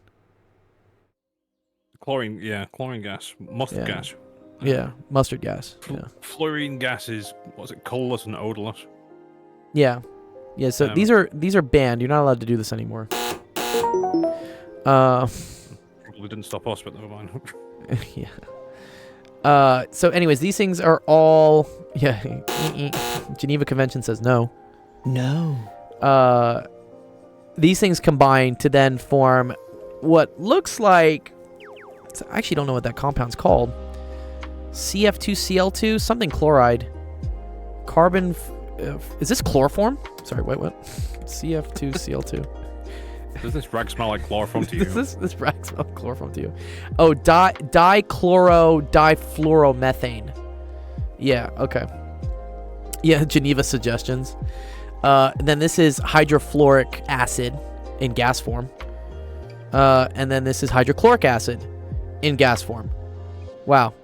Chlorine, yeah, chlorine gas, mustard Yeah. gas. Yeah, mustard gas. Yeah. Fluorine gas is, what's it, colorless and odorless. Yeah. Yeah, so these are banned. You're not allowed to do this anymore. Probably didn't stop us, but never mind. Yeah. So anyways, these things are all... Yeah. Geneva Convention says no. No. These things combine to then form what looks like... I actually don't know what that compound's called. CF2Cl2? Something chloride. Carbon... is this chloroform? Sorry, wait, what? CF2Cl2. Does this rag smell like chloroform to you? Does this rag smell like chloroform to you? Oh, difluoromethane. Yeah, okay. Yeah, Geneva suggestions. Then this is hydrofluoric acid in gas form. And then this is hydrochloric acid in gas form. Wow.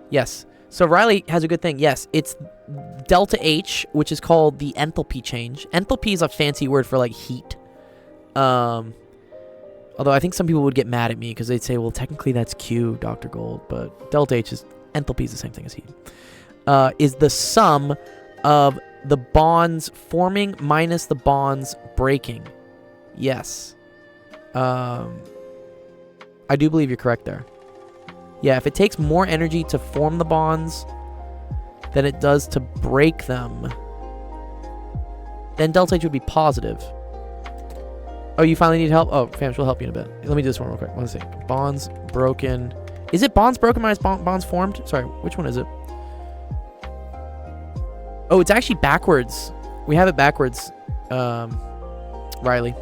Yes. So Riley has a good thing. Yes, it's delta H, which is called the enthalpy change. Enthalpy is a fancy word for like heat. Although I think some people would get mad at me because they'd say, well, technically that's Q, Dr. Gold, but delta H is enthalpy is the same thing as heat. Is the sum of the bonds forming minus the bonds breaking. Yes. I do believe you're correct there. Yeah, if it takes more energy to form the bonds than it does to break them, then delta H would be positive. Oh, you finally need help? Oh, Fams, we'll help you in a bit. Let me do this one real quick. Let's see. Bonds broken. Is it bonds broken minus bonds formed? Sorry, which one is it? Oh, it's actually backwards. We have it backwards, Riley.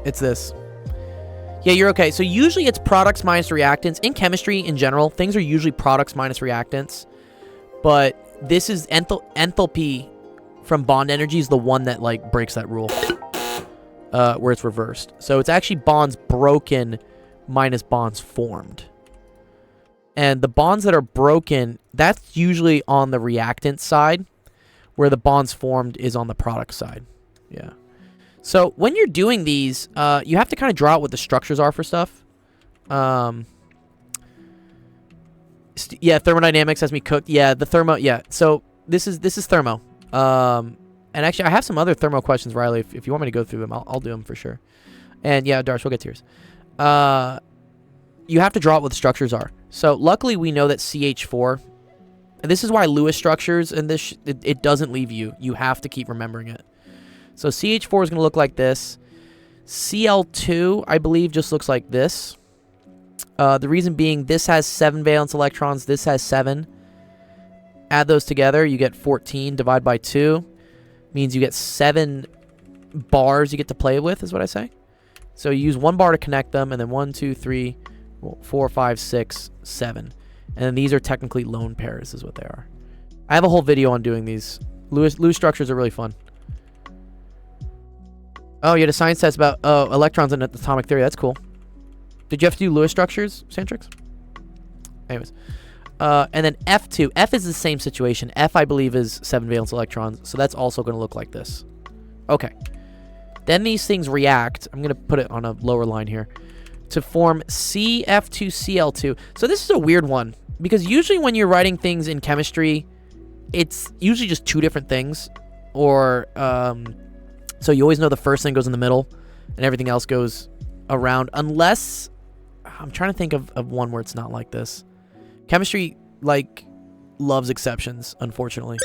It's this. Yeah, you're okay. So usually it's products minus reactants. In chemistry, in general, things are usually products minus reactants. But this is enthalpy from bond energy is the one that like breaks that rule. Where it's reversed. So it's actually bonds broken minus bonds formed. And the bonds that are broken, that's usually on the reactant side, where the bonds formed is on the product side. Yeah. So when you're doing these, you have to kind of draw out what the structures are for stuff. Yeah, thermodynamics has me cooked. Yeah, the thermo. Yeah. So this is thermo. And actually, I have some other thermo questions, Riley. If you want me to go through them, I'll do them for sure. And yeah, Darsh, we'll get to yours. You have to draw out what the structures are. So luckily, we know that CH4. And this is why Lewis structures and this it doesn't leave you. You have to keep remembering it. So CH4 is going to look like this. Cl2, I believe, just looks like this. The reason being, this has 7 valence electrons. This has 7. Add those together, you get 14. Divide by 2. Means you get 7 bars you get to play with, is what I say. So you use 1 bar to connect them, and then 1, 2, 3, 4, 5, 6, 7. And then these are technically lone pairs is what they are. I have a whole video on doing these. Lewis structures are really fun. Oh, you had a science test about electrons in atomic theory. That's cool. Did you have to do Lewis structures, Santrix? Anyways. And then F2. F is the same situation. F, I believe, is 7 valence electrons. So that's also going to look like this. Okay. Then these things react. I'm going to put it on a lower line here. To form CF2Cl2. So this is a weird one. Because usually when you're writing things in chemistry, it's usually just 2 different things. Or, so you always know the first thing goes in the middle. And everything else goes around. Unless, I'm trying to think of one where it's not like this. Chemistry, like, loves exceptions, unfortunately.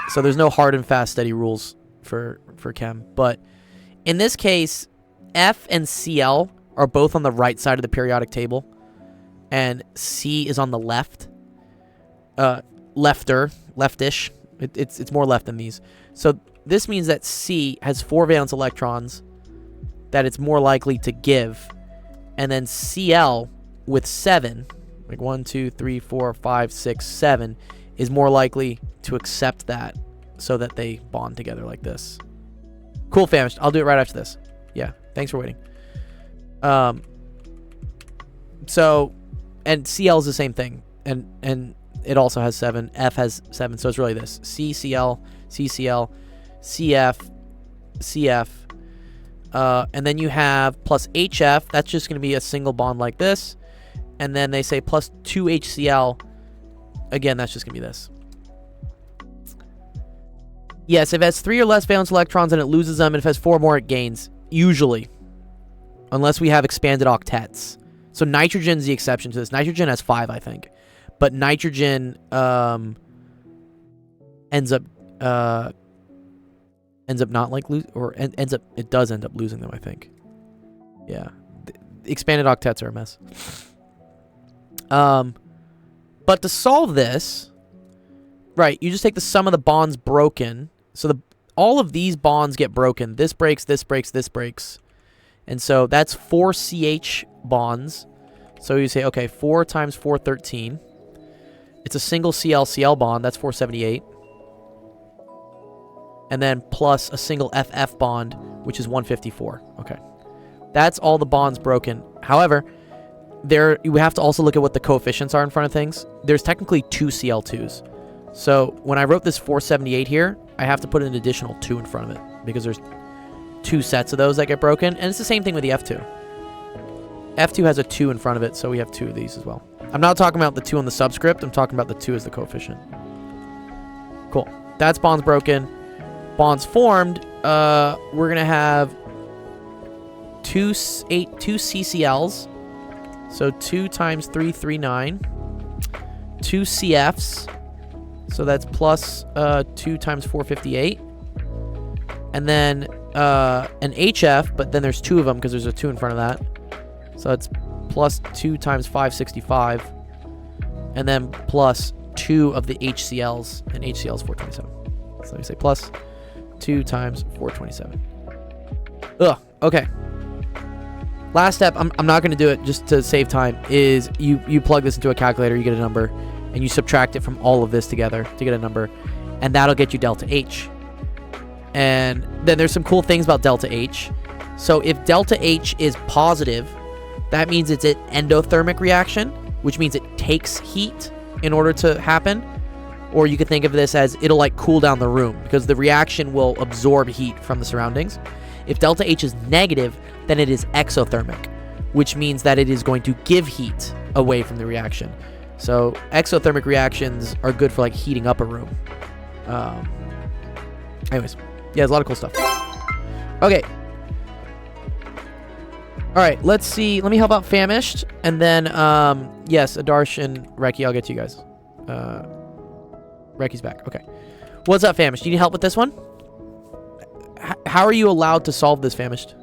So there's no hard and fast steady rules for chem. But in this case, F and Cl are both on the right side of the periodic table. And C is on the left. Leftish. It's more left than these. So this means that C has 4 valence electrons that it's more likely to give. And then Cl with 7... like 1, 2, 3, 4, 5, 6, 7 is more likely to accept that so that they bond together like this. Cool, famished. I'll do it right after this. Yeah, thanks for waiting. So, and Cl is the same thing, and it also has 7. F has 7, so it's really this: CCl, CCl, CF, CF, and then you have plus HF. That's just going to be a single bond like this. And then they say plus 2HCl. Again, that's just going to be this. Yes, if it has 3 or less valence electrons and it loses them, and if it has 4 more, it gains. Usually. Unless we have expanded octets. So nitrogen's the exception to this. Nitrogen has 5, I think. But nitrogen ends up not like it does end up losing them, I think. Yeah. The expanded octets are a mess. But to solve this, right, you just take the sum of the bonds broken. So all of these bonds get broken. This breaks, this breaks, this breaks. And so that's 4 CH bonds. So you say, okay, 4 times 4, 13. It's a single CL-Cl bond. That's 478. And then plus a single FF bond, which is 154. Okay. That's all the bonds broken. However, you have to also look at what the coefficients are in front of things. There's technically 2 Cl2s. So when I wrote this 478 here, I have to put an additional 2 in front of it because there's 2 sets of those that get broken. And it's the same thing with the F2. F2 has a 2 in front of it, so we have 2 of these as well. I'm not talking about the 2 on the subscript. I'm talking about the 2 as the coefficient. Cool. That's bonds broken. Bonds formed, we're going to have 2 CCLs. So 2 times 3, 39. 2 CFs. So that's plus 2 times 458. And then an HF, but then there's 2 of them because there's a 2 in front of that. So it's plus 2 times 565. And then plus 2 of the HCLs. And HCl is 427. So let me say plus 2 times 427. Ugh, okay. Last step, I'm not going to do it just to save time, is you plug this into a calculator, you get a number, and you subtract it from all of this together to get a number, and that'll get you delta H. And then there's some cool things about delta H. So if delta H is positive, that means it's an endothermic reaction, which means it takes heat in order to happen. Or you could think of this as it'll like cool down the room because the reaction will absorb heat from the surroundings. If delta H is negative, then it is exothermic, which means that it is going to give heat away from the reaction. So exothermic reactions are good for like heating up a room. Anyways, yeah, there's a lot of cool stuff. Okay. All right, let's see. Let me help out Famished, and then yes, Adarsh and Reki, I'll get to you guys. Reki's back. Okay. What's up, Famished? Do you need help with this one? How are you allowed to solve this, Famished?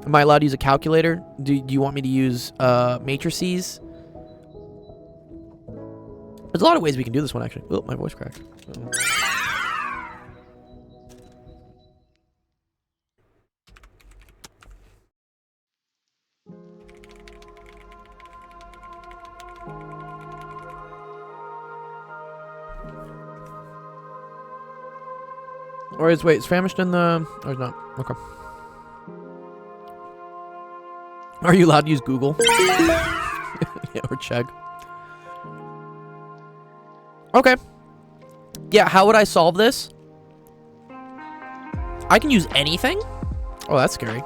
Am I allowed to use a calculator? Do you want me to use matrices? There's a lot of ways we can do this one, actually. Oh, my voice cracked. Or is famished in the... Or is not? Okay. Are you allowed to use Google? Yeah, or Chegg. Okay. Yeah, how would I solve this? I can use anything? Oh, that's scary.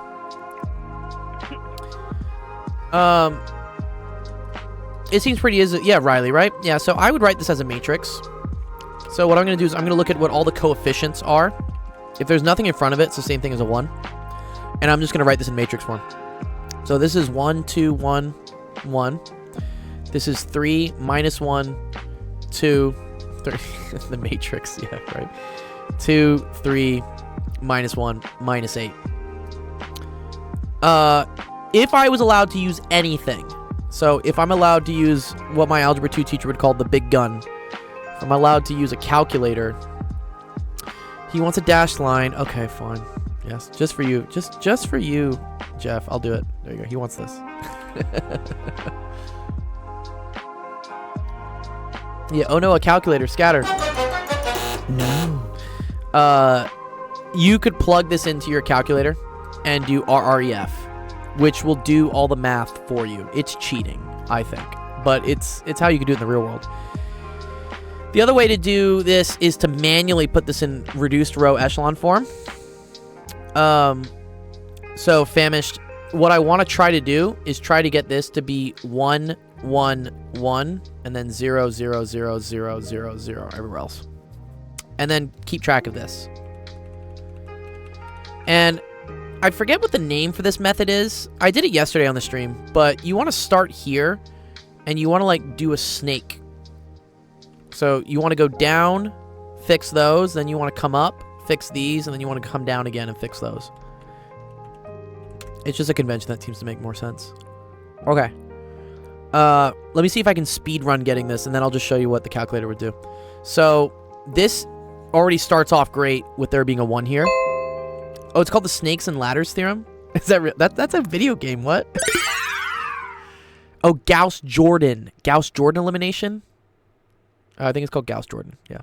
It seems pretty easy. Yeah, Riley, right? Yeah, so I would write this as a matrix. So what I'm going to do is I'm going to look at what all the coefficients are. If there's nothing in front of it, it's the same thing as a 1. And I'm just going to write this in matrix form. So this is 1, 2, 1, 1. This is 3, minus 1, 2, 3. The matrix, yeah, right. 2, 3, minus 1, minus 8. If I was allowed to use anything, so if I'm allowed to use what my Algebra 2 teacher would call the big gun, if I'm allowed to use a calculator, he wants a dashed line. Okay, fine. Yes, just for you. Just for you, Jeff. I'll do it. There you go. He wants this. Yeah, oh no, a calculator. Scatter. No. You could plug this into your calculator and do RREF, which will do all the math for you. It's cheating, I think, but it's how you can do it in the real world. The other way to do this is to manually put this in reduced row echelon form. So famished, what I want to try to do is try to get this to be 1, 1, 1, and then 0, 0, 0, 0, 0, 0 everywhere else. And then keep track of this. And I forget what the name for this method is. I did it yesterday on the stream, but you want to start here and you want to like do a snake. So you want to go down, fix those, then you want to come up, fix these, and then you want to come down again and fix those. It's just a convention that seems to make more sense. Okay. Let me see if I can speed run getting this, and then I'll just show you what the calculator would do. So this already starts off great with there being a 1 here. Oh, it's called the Snakes and Ladders theorem? Is that real? That's a video game. What? Oh, Gauss-Jordan. Gauss-Jordan elimination? I think it's called Gauss-Jordan. Yeah.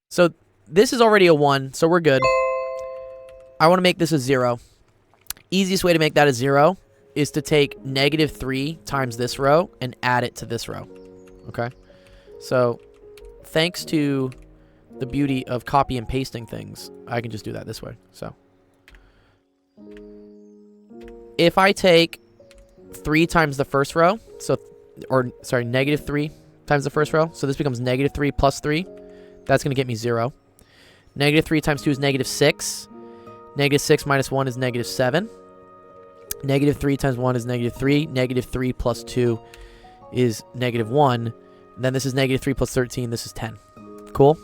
So this is already a 1, so we're good. I want to make this a 0. Easiest way to make that a 0 is to take -3 times this row and add it to this row. Okay? So thanks to the beauty of copy and pasting things, I can just do that this way. So if I take 3 times the first row, -3 times the first row, so this becomes -3 plus 3, that's going to get me 0. -3 times 2 is -6. -6 minus 1 is -7. -3 times 1 is -3. -3 plus 2 is -1. And then this is -3 plus 13. This is 10. Cool?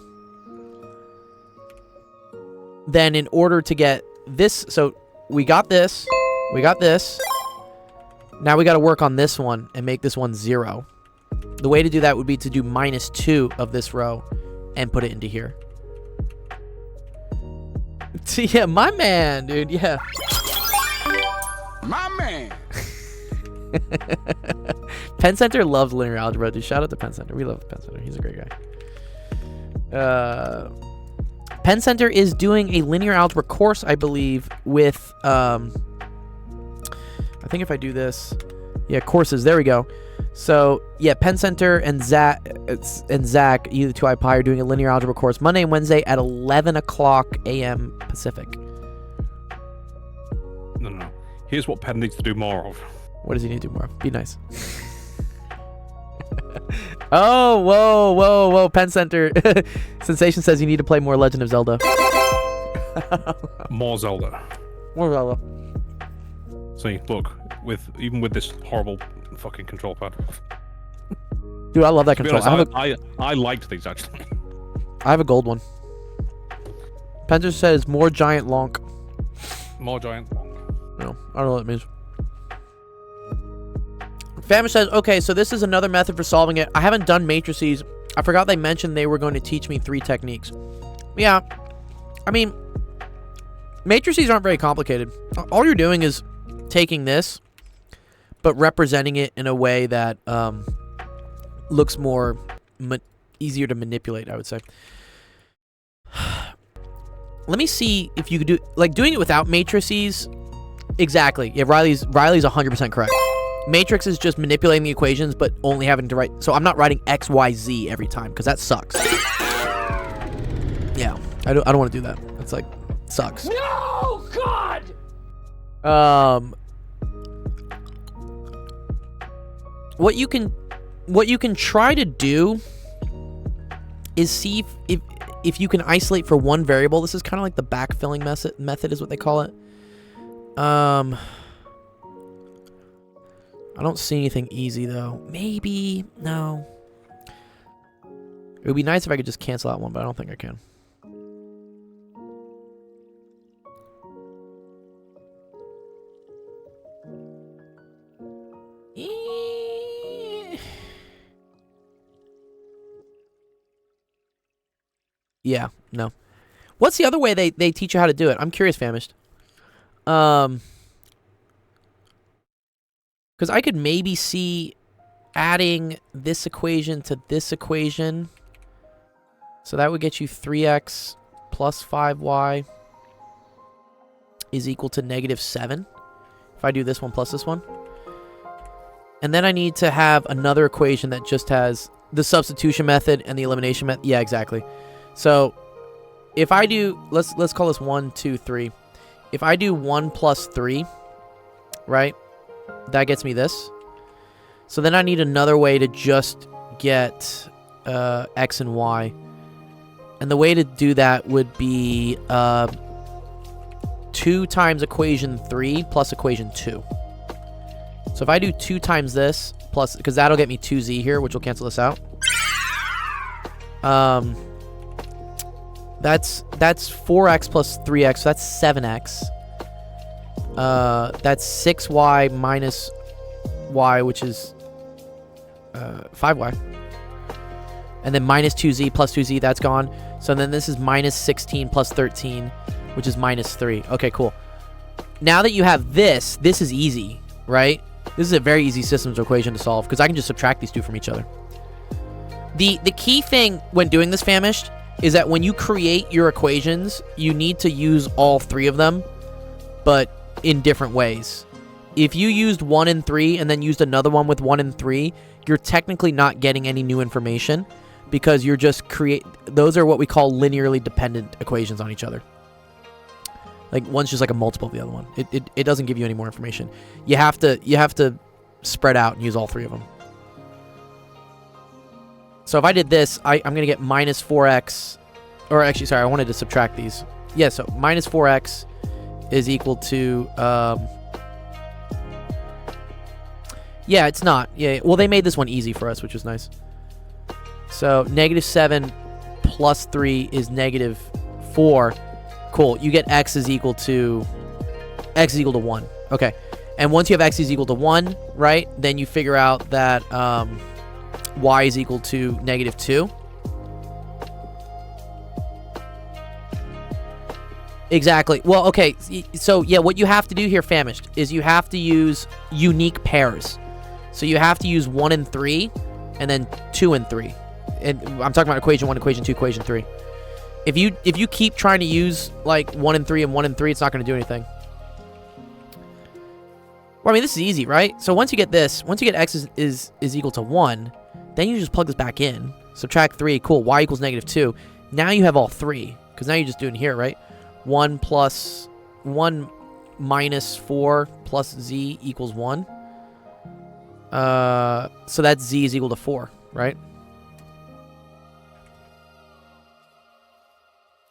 Then in order to get this, so we got this. We got this. Now we got to work on this one and make this one 0. The way to do that would be to do -2 of this row and put it into here. Yeah, my man, dude. Yeah. My man. Penn Center loves linear algebra, dude. Shout out to Penn Center. We love Penn Center. He's a great guy. Penn Center is doing a linear algebra course, I believe, with I think if I do this, yeah, courses. There we go. So yeah, Penn Center and Zach, either 2iPi, are doing a linear algebra course Monday and Wednesday at 11 o'clock a.m. Pacific. No. Here's what Penn needs to do more of. What does he need to do more of? Be nice. Oh, whoa. Penn Center. Sensation says you need to play more Legend of Zelda. More Zelda. More Zelda. See, look, even with this horrible fucking control pad. Dude, I love that To be control. honest, I liked these actually. I have a gold one. Penn Center says more giant lonk. More giant. No, I don't know what it means. Famish says, okay, so this is another method for solving it. I haven't done matrices. I forgot they mentioned they were going to teach me 3 techniques. Yeah. I mean, matrices aren't very complicated. All you're doing is taking this, but representing it in a way that looks more easier to manipulate, I would say. let me see if you could do, like, doing it without matrices. Exactly. Yeah, Riley's 100% correct. Matrix is just manipulating the equations, but only having to write. So I'm not writing X, Y, Z every time because that sucks. Yeah, I don't want to do that. It's like sucks. No, God! What you can try to do is see if you can isolate for one variable. This is kind of like the backfilling method is what they call it. I don't see anything easy though. Maybe, no. It would be nice if I could just cancel out one, but I don't think I can. Yeah, no. What's the other way they teach you how to do it? I'm curious, Famished. Because I could maybe see adding this equation to this equation. So that would get you 3x plus 5y is equal to -7. If I do this one plus this one. And then I need to have another equation that just has the substitution method and the elimination method. Yeah, exactly. So if I do, let's call this 1, 2, 3. If I do 1 plus 3, right, that gets me this. So then I need another way to just get x and y. And the way to do that would be 2 times equation 3 plus equation 2. So if I do 2 times this plus, because that'll get me 2z here, which will cancel this out. That's 4x plus 3x, so that's 7x. That's 6y minus y, which is 5y. And then minus 2z plus 2z, that's gone. So then this is minus 16 plus 13, which is minus 3. Okay, cool. Now that you have this is easy, right? This is a very easy systems equation to solve because I can just subtract these two from each other. The key thing when doing this, Famished, is that when you create your equations, you need to use all 3 of them, but in different ways. If you used 1 and 3 and then used another one with 1 and 3, you're technically not getting any new information because you're just those are what we call linearly dependent equations on each other. Like one's just like a multiple of the other one. It doesn't give you any more information. You have to spread out and use all 3 of them. So if I did this, I'm going to get minus 4x, or actually, sorry, I wanted to subtract these. Yeah, so minus 4x is equal to, yeah, it's not. Yeah, well, they made this one easy for us, which was nice. So -7 plus 3 is -4. Cool, you get x is equal to 1. Okay, and once you have x is equal to 1, right, then you figure out that, y is equal to -2. Exactly. Well, okay. So, yeah, what you have to do here, Famished, is you have to use unique pairs. So you have to use 1 and 3, and then 2 and 3. And I'm talking about equation 1, equation 2, equation 3. If you keep trying to use, like, 1 and 3 and 1 and 3, it's not going to do anything. Well, I mean, this is easy, right? So once you get this, once you get x is equal to 1... then you just plug this back in. Subtract 3. Cool. Y equals -2. Now you have all 3. Because now you're just doing here, right? 1 minus 4 plus z equals 1. So that's z is equal to 4, right?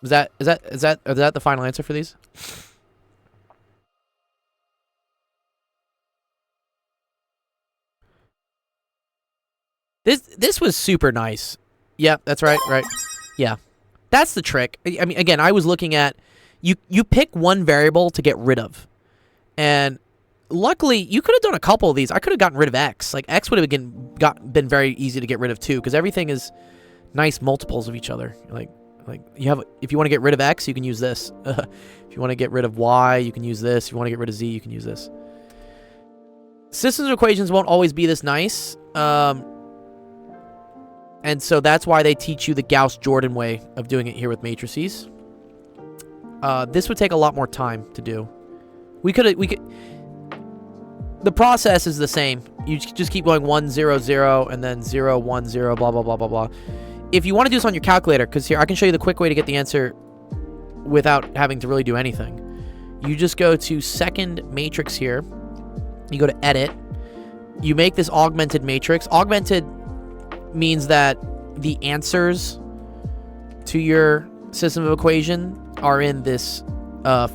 Is that the final answer for these? This was super nice. Yeah, that's right, right. Yeah. That's the trick. I mean, again, I was looking at you pick one variable to get rid of. And luckily, you could have done a couple of these. I could have gotten rid of x. Like x would have been very easy to get rid of too because everything is nice multiples of each other. Like you have, if you want to get rid of x, you can use this. If you want to get rid of y, you can use this. If you want to get rid of z, you can use this. Systems equations won't always be this nice. And so that's why they teach you the Gauss-Jordan way of doing it here with matrices. this would take a lot more time to do. We could. The process is the same. You just keep going 1, 0, 0, and then 0, 1, 0, blah, blah, blah, blah, blah. If you want to do this on your calculator, because here, I can show you the quick way to get the answer without having to really do anything. You just go to second matrix here. You go to edit. You make this augmented matrix. Augmented means that the answers to your system of equation are in this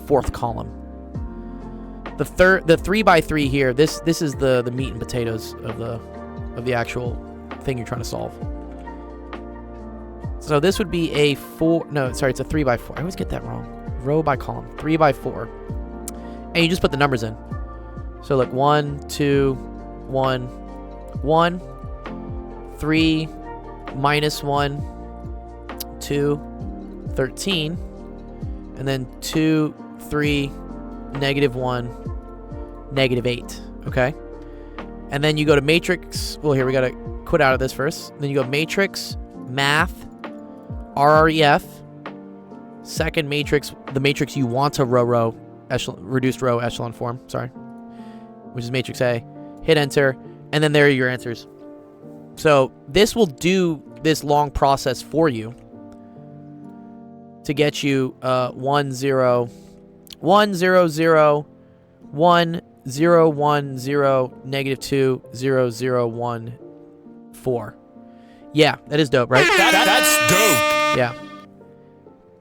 fourth column. The 3x3 here, this is the meat and potatoes of the actual thing you're trying to solve. So this would be a 4, no, sorry, it's a 3x4. I always get that wrong. Row by column, 3x4. And you just put the numbers in. So like 1, 2, 1, 1, 3, minus 1, 2, 13, and then 2, 3, negative 1, negative 8, okay? And then you go to matrix. Well, here, we got to quit out of this first. Then you go matrix, math, RREF, second matrix, the matrix you want to reduced row echelon form, sorry, which is matrix A. Hit enter, and then there are your answers. So this will do this long process for you to get you 1, 0, 1, 0, 0, 1, 0, 1, 0, negative 2, 0, 0, 1, 4. Yeah, that is dope, right? That's dope. Yeah.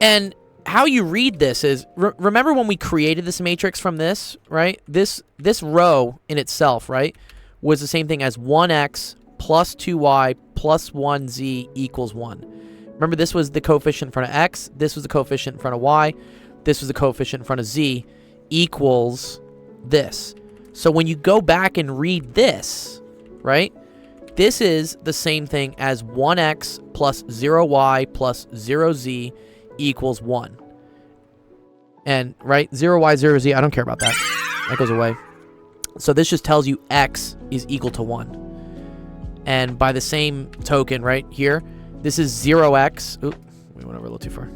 And how you read this is, remember when we created this matrix from this, right? This row in itself, right, was the same thing as 1x plus 2y plus 1z equals 1. Remember, this was the coefficient in front of x, this was the coefficient in front of y, this was the coefficient in front of z, equals this. So when you go back and read this, right, this is the same thing as 1x plus 0y plus 0z equals 1. And, right, 0y, 0z, I don't care about that. That goes away. So this just tells you x is equal to 1. And by the same token, right here, this is 0x. Oop, we went over a little too far.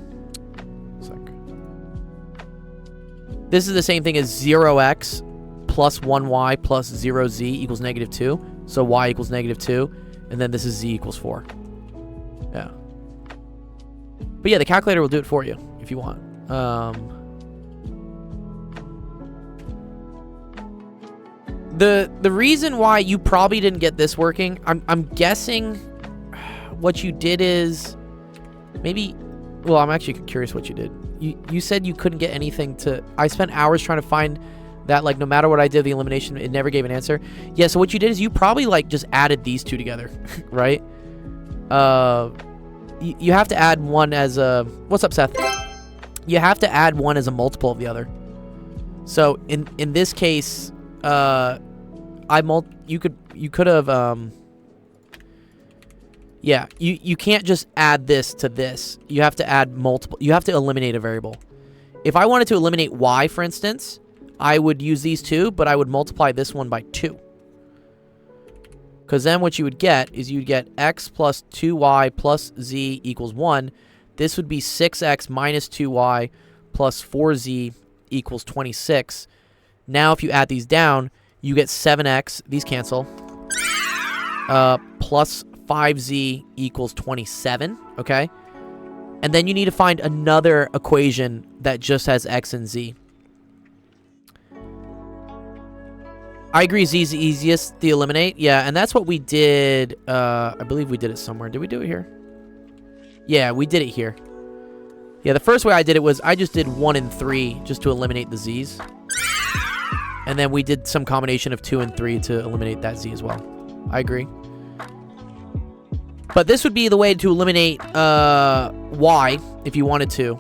This is the same thing as 0x plus 1y plus 0z equals negative 2. So y equals negative 2. And then this is z equals 4. Yeah. But yeah, the calculator will do it for you if you want. The reason why you probably didn't get this working, I'm guessing what you did is maybe, well, I'm actually curious what you did. You said you couldn't get anything to, I spent hours trying to find that, like, no matter what I did, the elimination, it never gave an answer. Yeah, so what you did is you probably, like, just added these two together, right? You have to add one as a, what's up, Seth? You have to add one as a multiple of the other. So in this case, you could have, yeah, you can't just add this to this. You have to add multiple. You have to eliminate a variable. If I wanted to eliminate y, for instance, I would use these two, but I would multiply this one by 2. Because then what you would get is you'd get x plus 2y plus z equals 1. This would be 6x minus 2y plus 4z equals 26. Now if you add these down, you get 7x, these cancel, plus 5z equals 27, okay? And then you need to find another equation that just has x and z. I agree, z is the easiest to eliminate. Yeah, and that's what we did. I believe we did it somewhere. Did we do it here? Yeah, we did it here. Yeah, the first way I did it was I just did 1 and 3 just to eliminate the z's. And then we did some combination of 2 and 3 to eliminate that z as well. I agree. But this would be the way to eliminate y if you wanted to.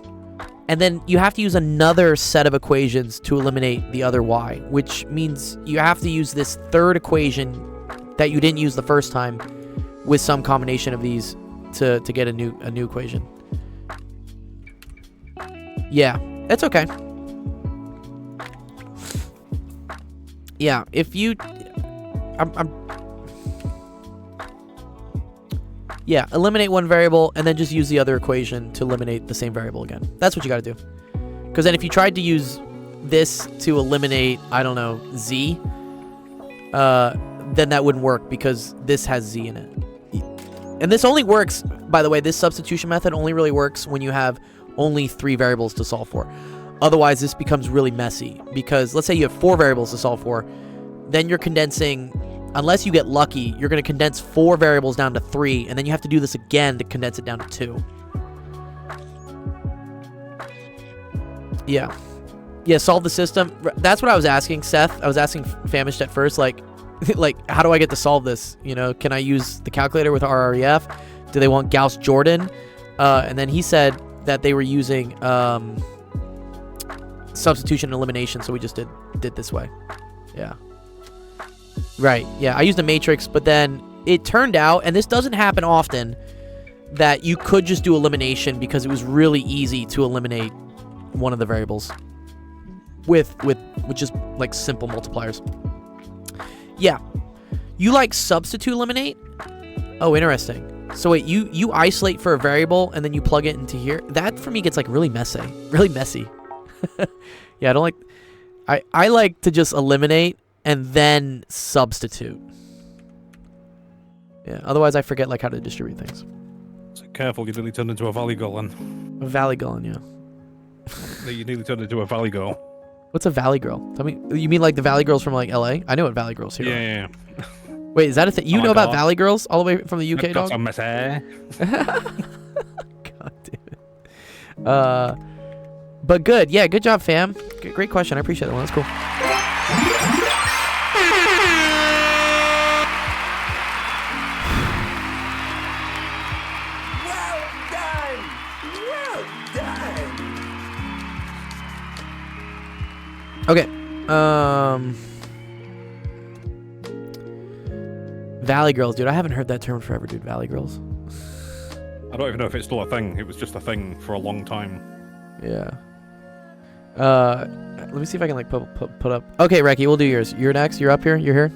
And then you have to use another set of equations to eliminate the other y, which means you have to use this third equation that you didn't use the first time with some combination of these to get a new equation. Yeah, it's okay. Yeah, if you... Yeah, eliminate one variable and then just use the other equation to eliminate the same variable again. That's what you got to do. Because then if you tried to use this to eliminate, I don't know, Z, then that wouldn't work because this has Z in it. And this only works, by the way, this substitution method only really works when you have only 3 variables to solve for. Otherwise, this becomes really messy because let's say you have 4 variables to solve for, then you're condensing, unless you get lucky, you're going to condense 4 variables down to 3, and then you have to do this again to condense it down to 2. Yeah. Yeah, solve the system. That's what I was asking, Seth. I was asking Famished at first, like, how do I get to solve this? You know, can I use the calculator with RREF? Do they want Gauss-Jordan? And then he said that they were using substitution and elimination, so we just did this way. Yeah. Right. Yeah, I used a matrix, but then it turned out, and this doesn't happen often, that you could just do elimination because it was really easy to eliminate one of the variables with just like simple multipliers. Yeah. You like substitute eliminate? Oh, interesting. So wait, you isolate for a variable and then you plug it into here? That for me gets like really messy. Really messy. Yeah, I don't like... I like to just eliminate and then substitute. Yeah, otherwise I forget like how to distribute things. So careful, you nearly turned into a Valley Girl then. A Valley Girl, yeah. You nearly turned into a Valley Girl. What's a Valley Girl? Tell me, you mean like the Valley Girls from like LA? I know what Valley Girls here. Yeah. Wait, is that a thing? You know about Valley Girls all the way from the UK, dog? Got some messy. God damn it. But good. Yeah, good job, fam. Great question. I appreciate that one. That's cool. Okay. Valley Girls, dude. I haven't heard that term forever, dude. Valley Girls. I don't even know if it's still a thing. It was just a thing for a long time. Yeah. Let me see if I can like put up. Okay, Reki, we'll do yours. You're next. You're up here. You're here.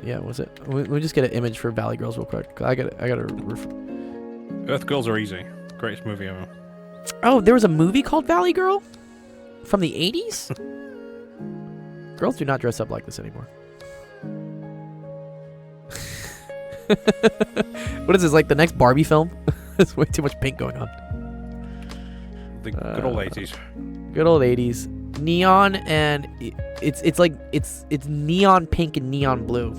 Yeah. What's it? Let me just get an image for Valley Girls real quick. I got Earth Girls Are Easy. Greatest movie ever. Oh, there was a movie called Valley Girl from the 80s. Girls do not dress up like this anymore. What is this, like the next Barbie film? There's way too much pink going on. The good old 80s. Good old 80s. Neon, and it's like it's neon pink and neon blue.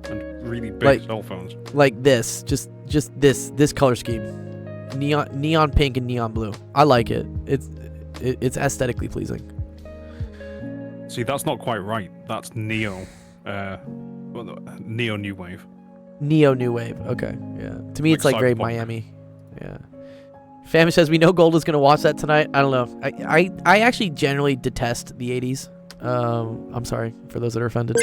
And really big like, cell phones. Like this, just this color scheme. Neon pink and neon blue. I like it. It's aesthetically pleasing. See, that's not quite right. That's neo new wave. Neo new wave. Okay, yeah. To me, Like it's like very cyberpunk. Miami. Yeah. Famish says we know Gold is gonna watch that tonight. I don't know. I actually generally detest the 80s. I'm sorry for those that are offended.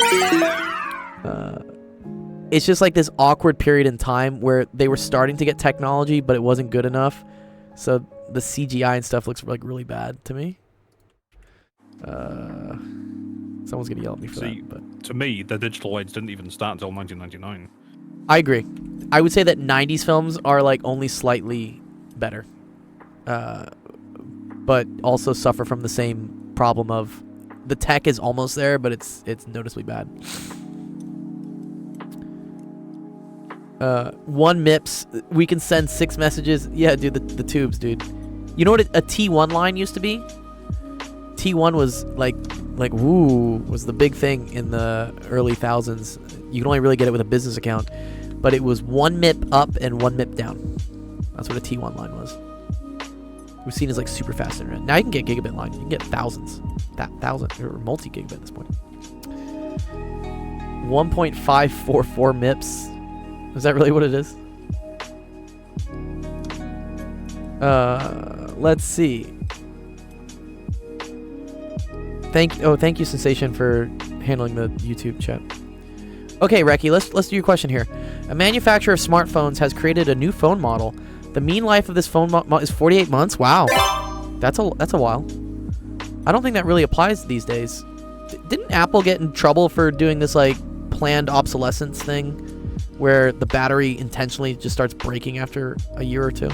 It's just like this awkward period in time where they were starting to get technology, but it wasn't good enough. So the CGI and stuff looks like really bad to me. Someone's gonna yell at me for that. But To me, the digital age didn't even start until 1999. I agree. I would say that 90s films are like only slightly better. But also suffer from the same problem of the tech is almost there, but it's noticeably bad. 1 MIPS, we can send 6 messages. Yeah, dude, the tubes, dude. You know what a T1 line used to be? T1 was like woo, was the big thing in the early thousands. You can only really get it with a business account, but it was 1 MIP up and 1 MIP down. That's what a T1 line was. It was seen as like super fast internet. Now you can get gigabit line. You can get thousands, or multi-gigabit at this point. 1.544 MIPS. Is that really what it is? Let's see. Thank you, Sensation, for handling the YouTube chat. Okay, Reki, let's do your question here. A manufacturer of smartphones has created a new phone model. The mean life of this phone is 48 months. Wow, that's a while. I don't think that really applies these days. Didn't Apple get in trouble for doing this like planned obsolescence thing, where the battery intentionally just starts breaking after a year or two?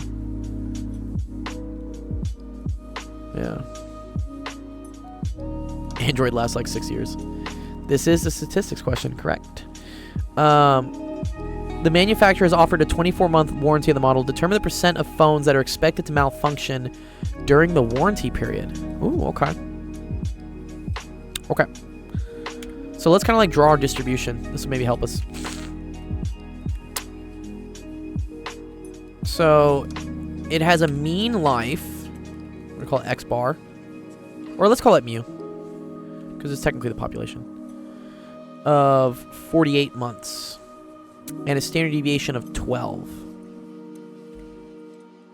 Yeah. Android lasts like 6 years. This is the statistics question, correct? The manufacturer has offered a 24-month warranty of the model. Determine the percent of phones that are expected to malfunction during the warranty period. Ooh, okay. Okay. So let's kind of like draw our distribution. This will maybe help us. So it has a mean life. We're going to call it X bar. Or let's call it mu. Because it's technically the population. Of 48 months. And a standard deviation of 12.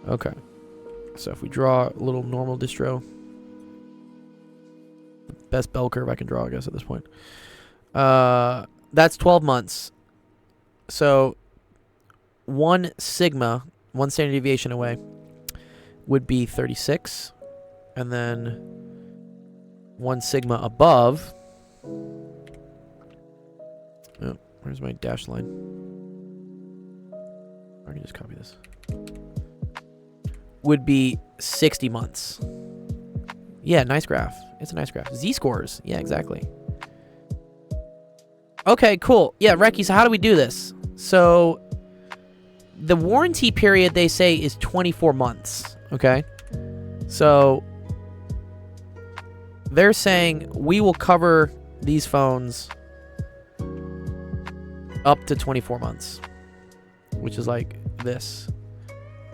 Okay. So if we draw a little normal distro. Best bell curve I can draw, I guess, at this point. That's 12 months. So 1 sigma, 1 standard deviation away, would be 36. And then 1 sigma above. Oh, where's my dash line? I can just copy this. Would be 60 months. Yeah, nice graph. It's a nice graph. Z-scores. Yeah, exactly. Okay, cool. Yeah, Reki, so how do we do this? So the warranty period, they say, is 24 months. Okay? So they're saying we will cover these phones up to 24 months, which is like this.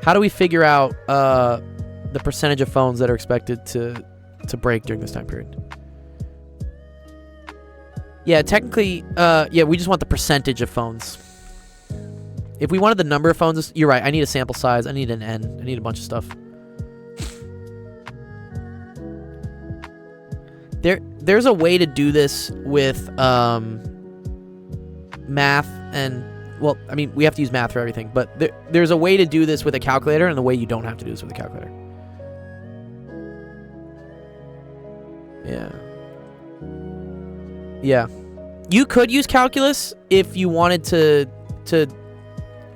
How do we figure out the percentage of phones that are expected to break during this time period? Yeah, technically, yeah, we just want the percentage of phones. If we wanted the number of phones, you're right. I need a sample size. I need an N. I need a bunch of stuff. There's a way to do this with math and, well, I mean, we have to use math for everything, but there's a way to do this with a calculator and a way you don't have to do this with a calculator. Yeah. Yeah. You could use calculus if you wanted to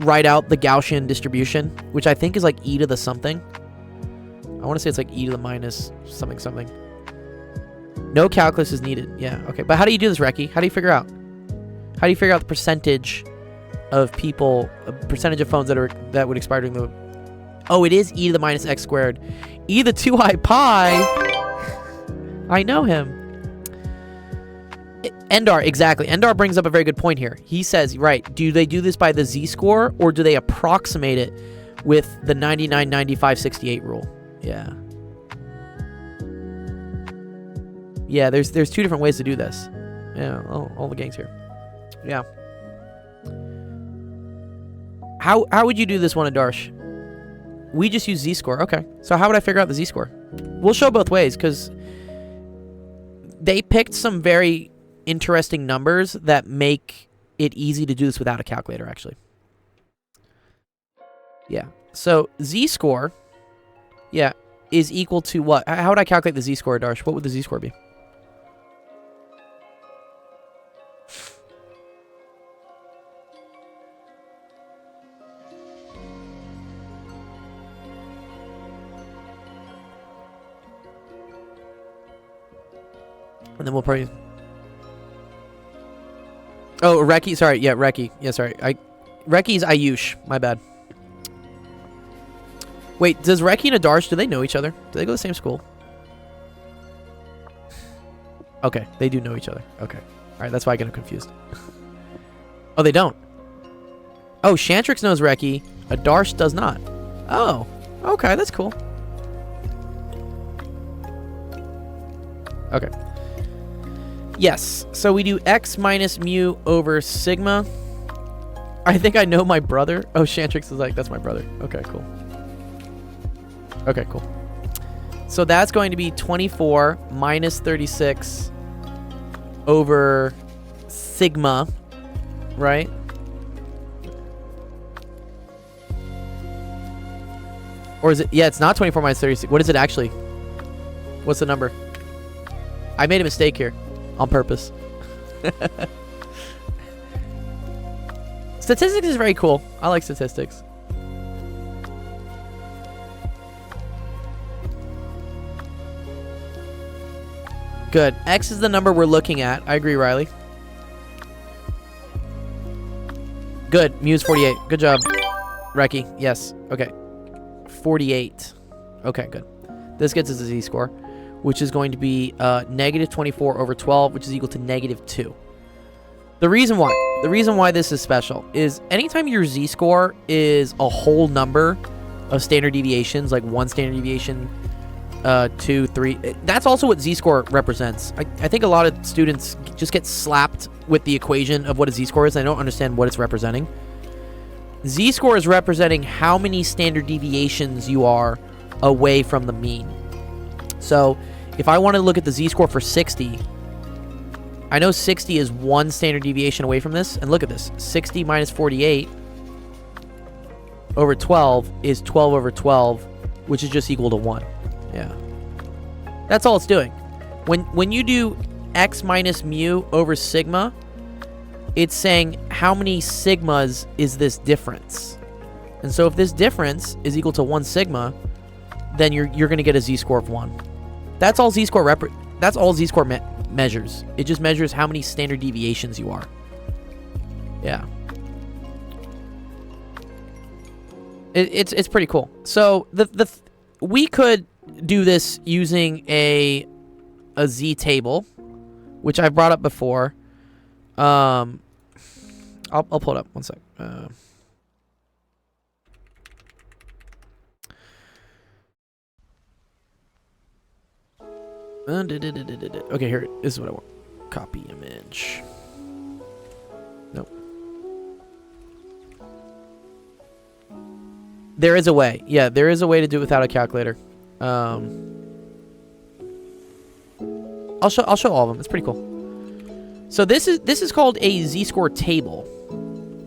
write out the Gaussian distribution, which I think is like e to the something. I want to say it's like e to the minus something something. No calculus is needed. Yeah, okay. But how do you do this, Reki? How do you figure out? How do you figure out the percentage of people, percentage of phones that would expire during the... Oh, it is e to the minus x squared. E to the 2i pi. I know him. Endar, exactly. Endar brings up a very good point here. He says, right, do they do this by the z-score, or do they approximate it with the 99, 95, 68 rule? Yeah. Yeah, there's 2 different ways to do this. Yeah, all the gangs here. Yeah. How would you do this one, Adarsh? We just use z-score. Okay. So how would I figure out the z-score? We'll show both ways, because they picked some very interesting numbers that make it easy to do this without a calculator, actually. Yeah. So z-score, yeah, is equal to what? How would I calculate the z-score, Darsh? What would the z-score be? And then we'll probably... Oh, Reki. Sorry. Yeah, Reki. Yeah, sorry. Reki's Ayush. My bad. Wait, does Reki and Adarsh, do they know each other? Do they go to the same school? Okay, they do know each other. Okay. Alright, that's why I get them confused. Oh, they don't. Oh, Shantrix knows Reki. Adarsh does not. Oh. Okay, that's cool. Okay. Yes, so we do x minus mu over sigma. I think I know my brother. Oh, Shantrix is like, that's my brother. Okay, cool. Okay, cool. So that's going to be 24 minus 36 over sigma, right? Or is it? Yeah, it's not 24 minus 36. What is it actually? What's the number? I made a mistake here. On purpose. Statistics is very cool. I like statistics. Good. X is the number we're looking at. I agree, Riley. Good. Mu is 48. Good job, Reki. Yes. Okay. 48. Okay, good. This gets us a z-score, which is going to be negative 24 over 12, which is equal to negative 2. The reason why this is special is anytime your z-score is a whole number of standard deviations, like 1 standard deviation, 2, 3, that's also what z-score represents. I think a lot of students just get slapped with the equation of what a z-score is, and they don't understand what it's representing. Z-score is representing how many standard deviations you are away from the mean. So if I want to look at the z-score for 60, I know 60 is 1 standard deviation away from this. And look at this. 60 minus 48 over 12 is 12 over 12, which is just equal to 1. Yeah. That's all it's doing. When you do x minus mu over sigma, it's saying how many sigmas is this difference. And so if this difference is equal to 1 sigma, then you're going to get a z-score of 1. That's all z-score measures. It just measures how many standard deviations you are. Yeah. It's pretty cool. So we could do this using a z table, which I've brought up before. I'll pull it up. One sec. Okay, here. This is what I want. Copy image. Nope. There is a way. Yeah, there is a way to do it without a calculator. I'll show all of them. It's pretty cool. So this is called a z-score table,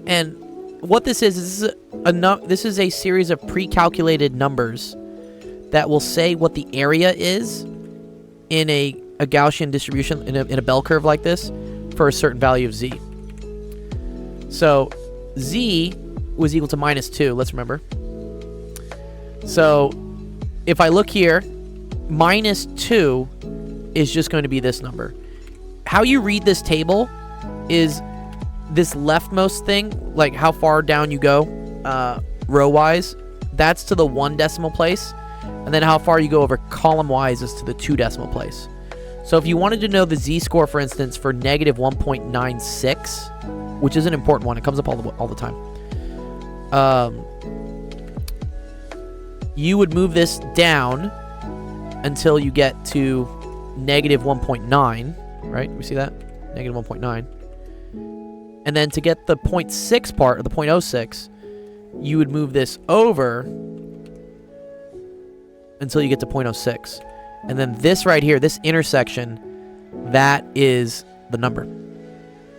and what this is this is a series of pre-calculated numbers that will say what the area is in a Gaussian distribution, in a bell curve like this, for a certain value of z. So z was equal to minus 2, let's remember. So if I look here, minus 2 is just going to be this number. How you read this table is this leftmost thing, like how far down you go, row-wise, that's to the 1 decimal place. And then how far you go over column-wise is to the 2 decimal place. So if you wanted to know the z-score, for instance, for negative 1.96, which is an important one, it comes up all the time, you would move this down until you get to negative 1.9, right? We see that? Negative 1.9. And then to get the 0.6 part, or the 0.06, you would move this over until you get to 0.06. And then this right here, this intersection, that is the number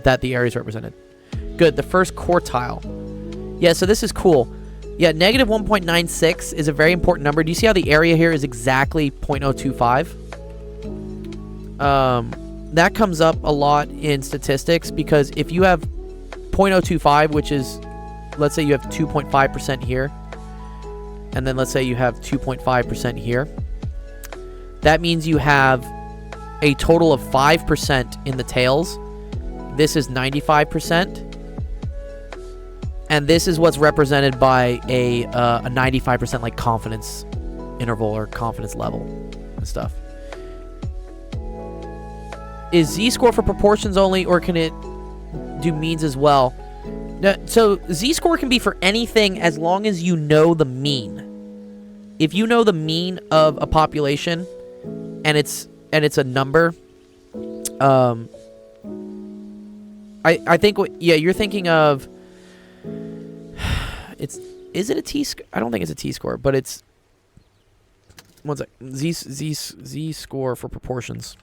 that the area is represented. Good, the first quartile. Yeah, so this is cool. Yeah, negative 1.96 is a very important number. Do you see how the area here is exactly 0.025? That comes up a lot in statistics, because if you have 0.025, which is, let's say you have 2.5% here, and then let's say you have 2.5% here, that means you have a total of 5% in the tails. This is 95%. And this is what's represented by a 95% like confidence interval or confidence level and stuff. Is z-score for proportions only, or can it do means as well? Now, so z-score can be for anything as long as you know the mean. If you know the mean of a population and it's a number, I think you're thinking of, is it a t-score? I don't think it's a t-score, but it's, one sec, z-score for proportions.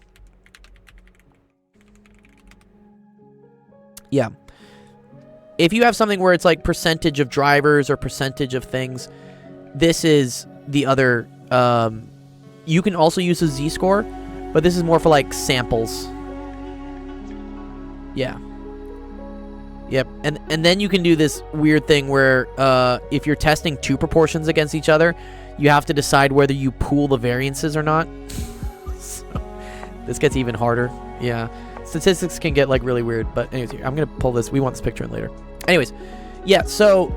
Yeah. If you have something where it's like percentage of drivers or percentage of things, this is the other, you can also use a z-score, but this is more for like samples. Yeah. Yep. And then you can do this weird thing where if you're testing 2 proportions against each other, you have to decide whether you pool the variances or not. So This gets even harder. Yeah. Statistics can get like really weird, but anyways, I'm going to pull this. We want this picture in later. Anyways, yeah, so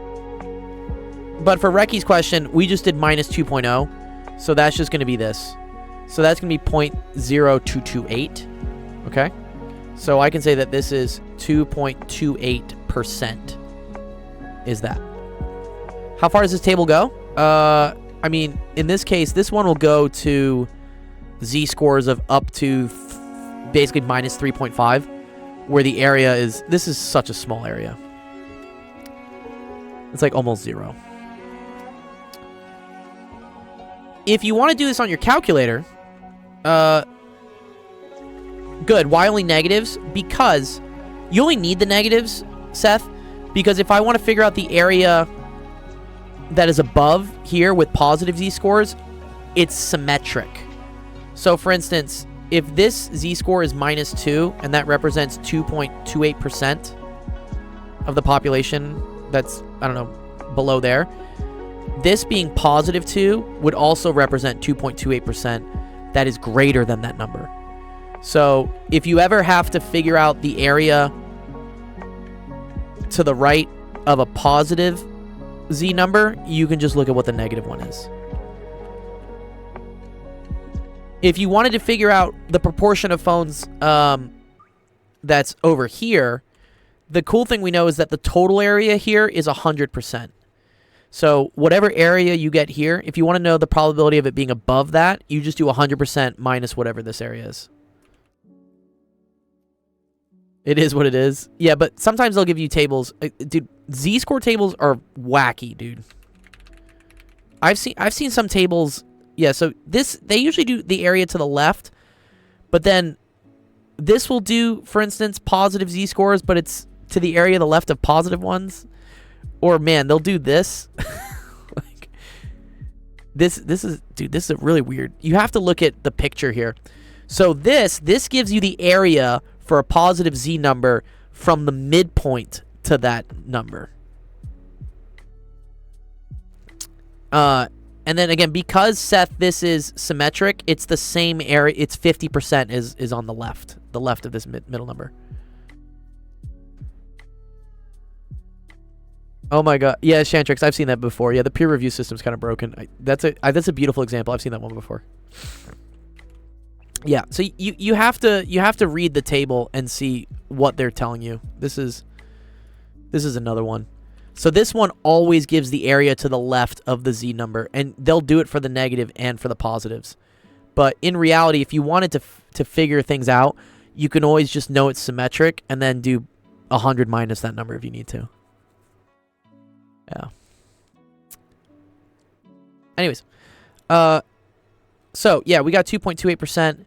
but for Recky's question, we just did minus 2.0. So that's just going to be this. So that's going to be 0.0228. Okay? So I can say that this is 2.28% is that. How far does this table go? I mean, in this case, this one will go to z-scores of up to basically minus 3.5, where the area is, this is such a small area. It's like almost 0. If you want to do this on your calculator, good. Why only negatives? Because you only need the negatives, Seth, because if I want to figure out the area that is above here with positive z-scores, it's symmetric. So, for instance, if this z-score is minus 2, and that represents 2.28% of the population that's, I don't know, below there, this being positive 2 would also represent 2.28% that is greater than that number. So, if you ever have to figure out the area to the right of a positive z number, you can just look at what the negative one is. If you wanted to figure out the proportion of phones that's over here, the cool thing we know is that the total area here is 100%. So whatever area you get here, if you want to know the probability of it being above that, you just do 100% minus whatever this area is. It is what it is. Yeah, but sometimes they'll give you tables. Dude, z-score tables are wacky, dude. I've seen some tables. Yeah, so they usually do the area to the left, but then this will do, for instance, positive z-scores, but it's to the area to the left of positive ones. Or man, they'll do this. Like this is, dude, this is really weird. You have to look at the picture here. So this gives you the area for a positive z number from the midpoint to that number. And then again, because, Seth, this is symmetric, it's the same area. It's 50% is on the left of this middle number. Oh my god. Yeah, Shantrix, I've seen that before. Yeah, the peer review system's kind of broken. That's a beautiful example. I've seen that one before. Yeah, so you have to read the table and see what they're telling you. This is another one. So this one always gives the area to the left of the z number, and they'll do it for the negative and for the positives. But in reality, if you wanted to figure things out, you can always just know it's symmetric and then do 100 minus that number if you need to. Yeah. Anyways, so yeah, we got 2.28%.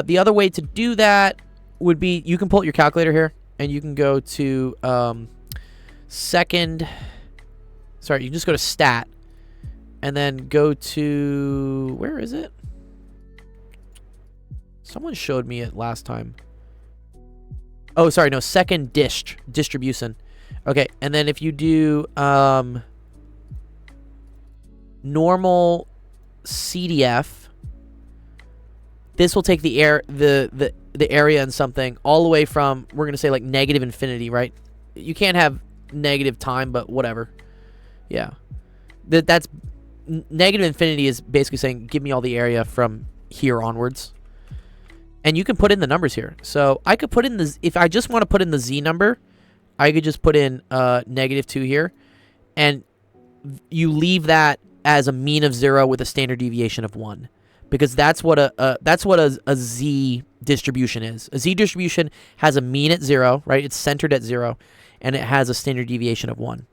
The other way to do that would be, you can pull out your calculator here, and you can go to you can just go to stat, and then go to, where is it? Someone showed me it last time. Oh, sorry, no, second distribution. Okay, and then if you do normal CDF, this will take the area and something all the way from, we're going to say like negative infinity, right? You can't have negative time, but whatever. Yeah. That's negative infinity is basically saying, give me all the area from here onwards. And you can put in the numbers here. So I could put in if I just want to put in the z number, I could just put in -2 here, and you leave that as a mean of 0 with a standard deviation of 1, because that's what a z distribution is. A z distribution has a mean at 0, right? It's centered at 0, and it has a standard deviation of 1.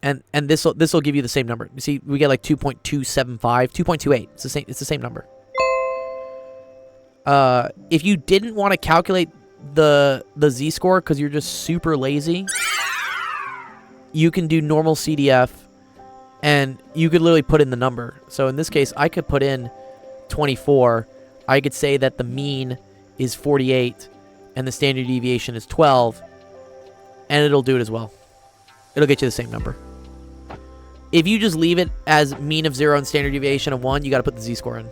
And this will give you the same number. You see, we get like 2.275, 2.28. It's the same number. If you didn't want to calculate the z-score because you're just super lazy, you can do normal CDF, and you could literally put in the number. So in this case, I could put in 24. I could say that the mean is 48 and the standard deviation is 12, and it'll do it as well. It'll get you the same number. If you just leave it as mean of 0 and standard deviation of 1, you got to put the z-score in.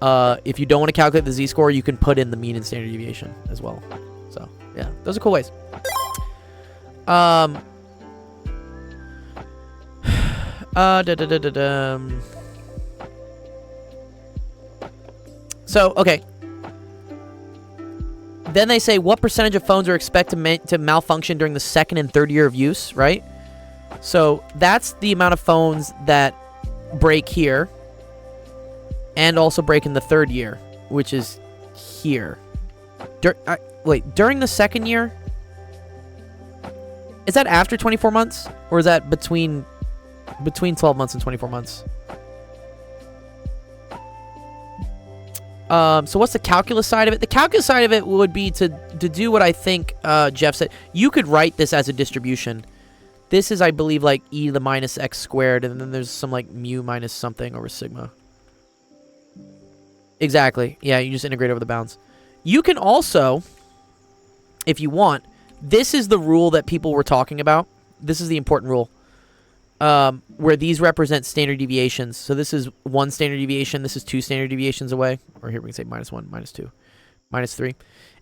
If you don't want to calculate the z-score, you can put in the mean and standard deviation as well. So yeah, those are cool ways. So okay. Then they say what percentage of phones are expected to malfunction during the second and third year of use, right? So that's the amount of phones that break here and also break in the third year, which is here. During the second year? Is that after 24 months? Or is that between 12 months and 24 months? So what's the calculus side of it? The calculus side of it would be to do what I think Jeff said. You could write this as a distribution. This is, I believe, like e to the minus x squared, and then there's some like mu minus something over sigma. Exactly. Yeah, you just integrate over the bounds. You can also, if you want, this is the rule that people were talking about. This is the important rule. Where these represent standard deviations. So this is 1 standard deviation. This is 2 standard deviations away. Or here we can say -1, -2, -3.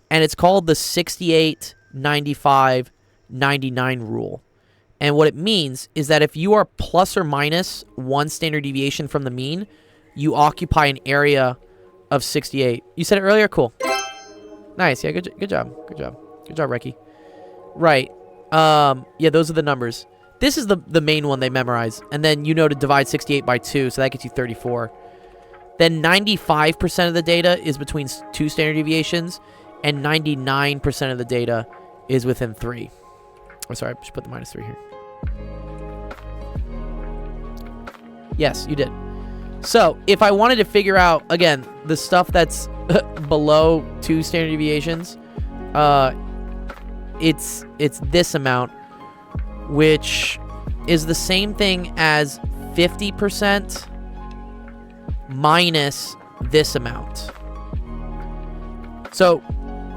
And it's called the 68, 95, 99 rule. And what it means is that if you are plus or minus 1 standard deviation from the mean, you occupy an area of 68. You said it earlier? Cool. Nice. Yeah, good job. Good job. Good job, Reki. Right. Yeah, those are the numbers. This is the main one they memorize. And then you know to divide 68 by 2, so that gets you 34. Then 95% of the data is between 2 standard deviations, and 99% of the data is within 3. Oh, sorry, I should put the -3 here. Yes, you did. So, if I wanted to figure out, again, the stuff that's below 2 standard deviations, it's this amount, which is the same thing as 50% minus this amount. So,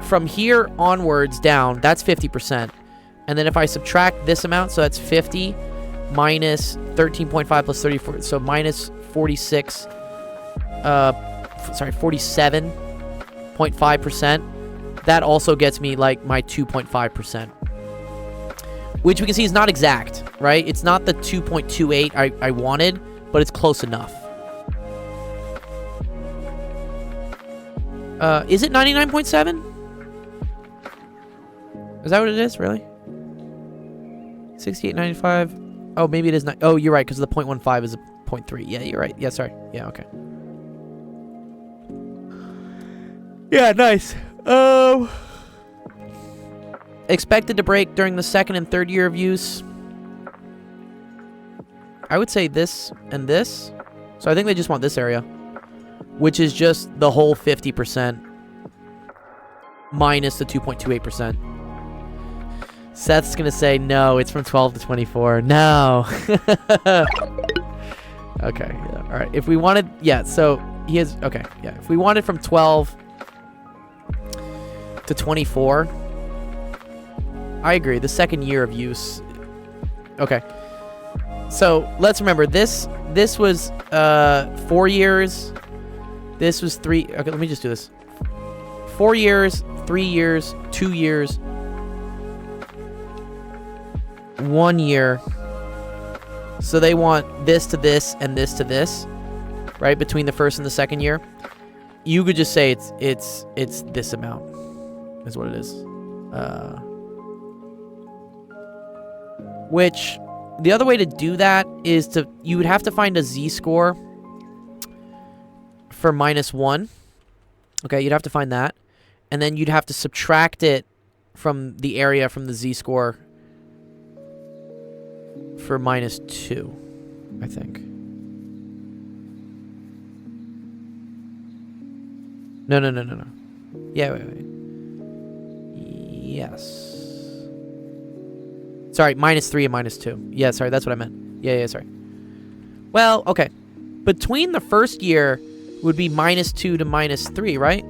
from here onwards down, that's 50%. And then if I subtract this amount, so that's 50 minus 13.5 plus 34, so minus 46, 47.5%. That also gets me like my 2.5%. Which we can see is not exact, right? It's not the 2.28 I wanted, but it's close enough. Is it 99.7? Is that what it is, really? 68.95. Oh, maybe it is not. Oh, you're right, because the 0.15 is a 0.3. Yeah, you're right. Yeah, sorry. Yeah, okay. Yeah, nice. Expected to break during the second and third year of use. I would say this and this. So I think they just want this area, which is just the whole 50% minus the 2.28%. Seth's going to say, no, it's from 12 to 24. No. Okay. Yeah, all right. If we wanted, yeah, so he has, okay. Yeah. If we wanted from 12 to 24, I agree. The second year of use. Okay. So let's remember this was 4 years. This was 3. Okay, let me just do this. 4 years, 3 years, 2 years, 1 year. So they want this to this and this to this, right? Between the first and the second year. You could just say it's this amount is what it is. Which the other way to do that is you would have to find a z-score for -1. Okay, you'd have to find that. And then you'd have to subtract it from the area from the z-score for -2, I think. No. Yeah, wait. Yes. Sorry, -3 and -2. Yeah, sorry, that's what I meant. Yeah, sorry. Well, okay. Between the first year would be -2 to -3, right?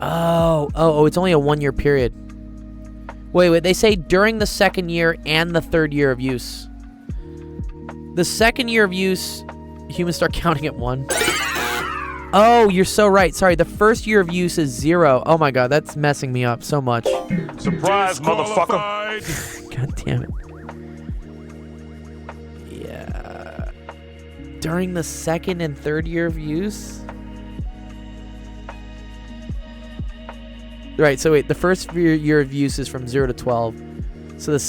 Oh, it's only a 1 year period. Wait, they say during the second year and the third year of use. The second year of use Humans start counting at 1. Oh, you're so right. Sorry, the first year of use is 0. Oh my god, that's messing me up so much. Surprise, motherfucker. Disqualified. God damn it. Yeah. During the second and third year of use? Right, so wait, the first year of use is from 0 to 12. So the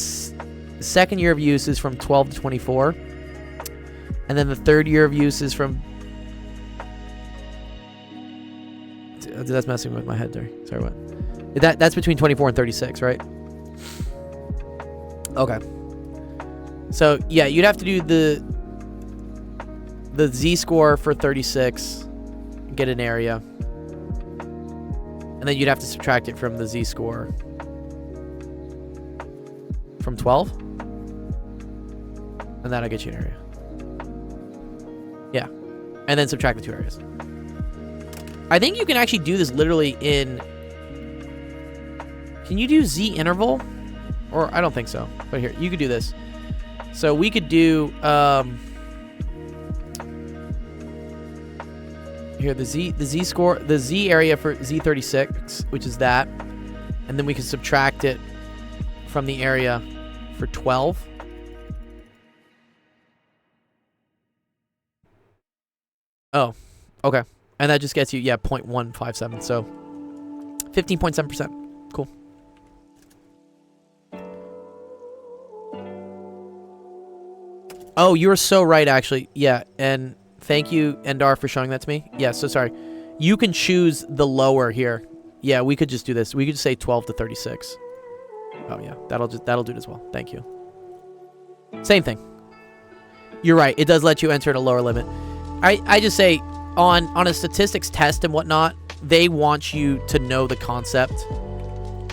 second year of use is from 12 to 24. And then the third year of use is from... That's messing with my head there. Sorry, what? That's between 24 and 36, right? Okay. So, yeah, you'd have to do the z-score for 36, get an area. And then you'd have to subtract it from the z-score from 12. And that'll get you an area. Yeah. And then subtract the 2 areas. I think you can actually do this literally in... Can you do z interval? Or I don't think so. But here, you could do this. So we could do... Here, the z score, the z area for z36, which is that. And then we can subtract it from the area for 12. Oh, okay. And that just gets you, yeah, 0.157. So 15.7%. Cool. Oh, you were so right, actually. Yeah, and thank you, Endar, for showing that to me. Yeah, so sorry. You can choose the lower here. Yeah, we could just do this. We could just say 12 to 36. Oh yeah, that'll do it as well. Thank you. Same thing. You're right. It does let you enter at a lower limit. I just say on a statistics test and whatnot, they want you to know the concept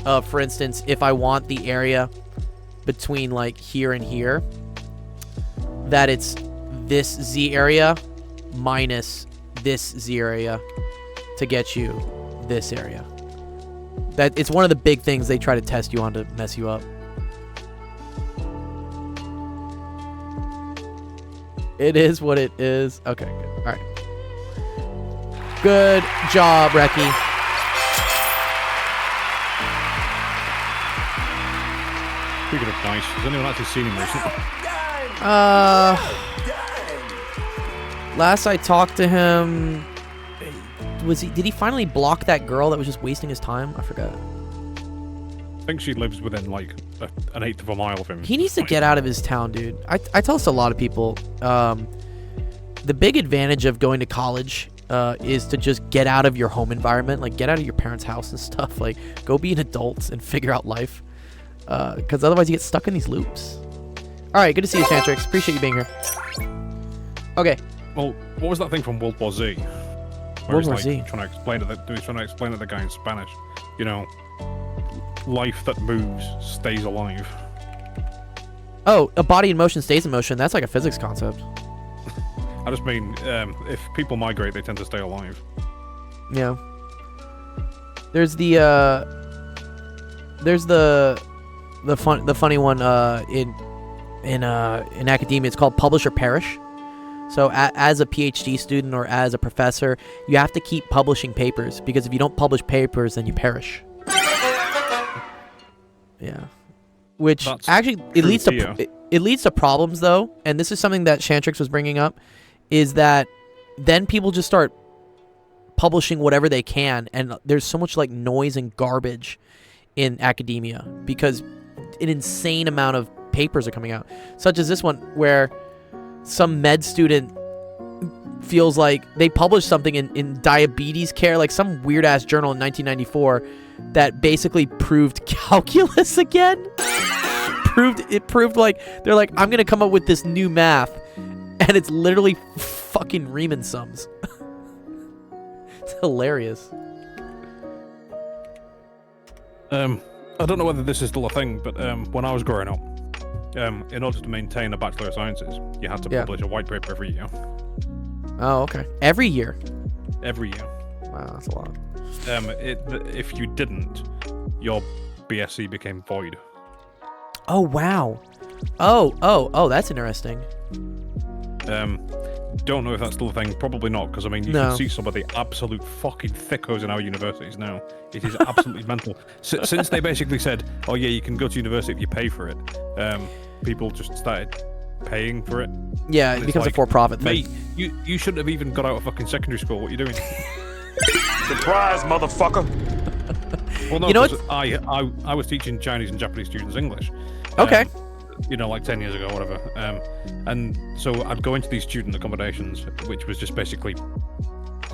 of, for instance, if I want the area between like here and here, that it's this z area minus this z area to get you this area. That it's one of the big things they try to test you on to mess you up. It is what it is. Okay, good. All right. Good job, Reki. Speaking of nice, has anyone actually seen him recently? Last I talked to him, did he finally block that girl that was just wasting his time? I forgot. I think she lives within like an eighth of a mile of him. He needs to get out of his town, dude. I tell this to a lot of people. The big advantage of going to college is to just get out of your home environment, like get out of your parents' house and stuff. Like go be an adult and figure out life, because otherwise you get stuck in these loops. All right, good to see you, Chantrix. Appreciate you being here. Okay. Well, what was that thing from World War Z? World War Z. Trying to explain to the guy in Spanish. You know, life that moves stays alive. Oh, a body in motion stays in motion. That's like a physics concept. I just mean, if people migrate, they tend to stay alive. Yeah. There's the funny one in academia. It's called publish or perish. So as a PhD student or as a professor, you have to keep publishing papers, because if you don't publish papers, then you perish. Yeah. Which That's actually it leads to problems though, and this is something that Chantrix was bringing up, is that then people just start publishing whatever they can, and there's so much like noise and garbage in academia because an insane amount of papers are coming out, such as this one where some med student feels like they published something in diabetes care, like some weird ass journal in 1994 that basically proved calculus again. It proved like they're like, I'm gonna come up with this new math, and it's literally fucking Riemann sums. It's hilarious. I don't know whether this is still a thing, but when I was growing up, in order to maintain a Bachelor of Sciences, you had to publish a white paper every year. Oh, okay. Every year? Every year. Wow, that's a lot. If you didn't, your BSc became void. Oh, wow. Oh, that's interesting. don't know if that's still a thing. Probably not, because I mean, you No. can see some of the absolute fucking thickos in our universities now. It is absolutely mental. Since they basically said, "Oh yeah, you can go to university if you pay for it," people just started paying for it. Yeah, it It's becomes a like, for-profit thing. Mate, you shouldn't have even got out of fucking secondary school. What are you doing? Surprise, motherfucker. Well, no, You know 'cause I was teaching Chinese and Japanese students English. Okay. You know, like 10 years ago, whatever. And so I'd go into these student accommodations, which was just basically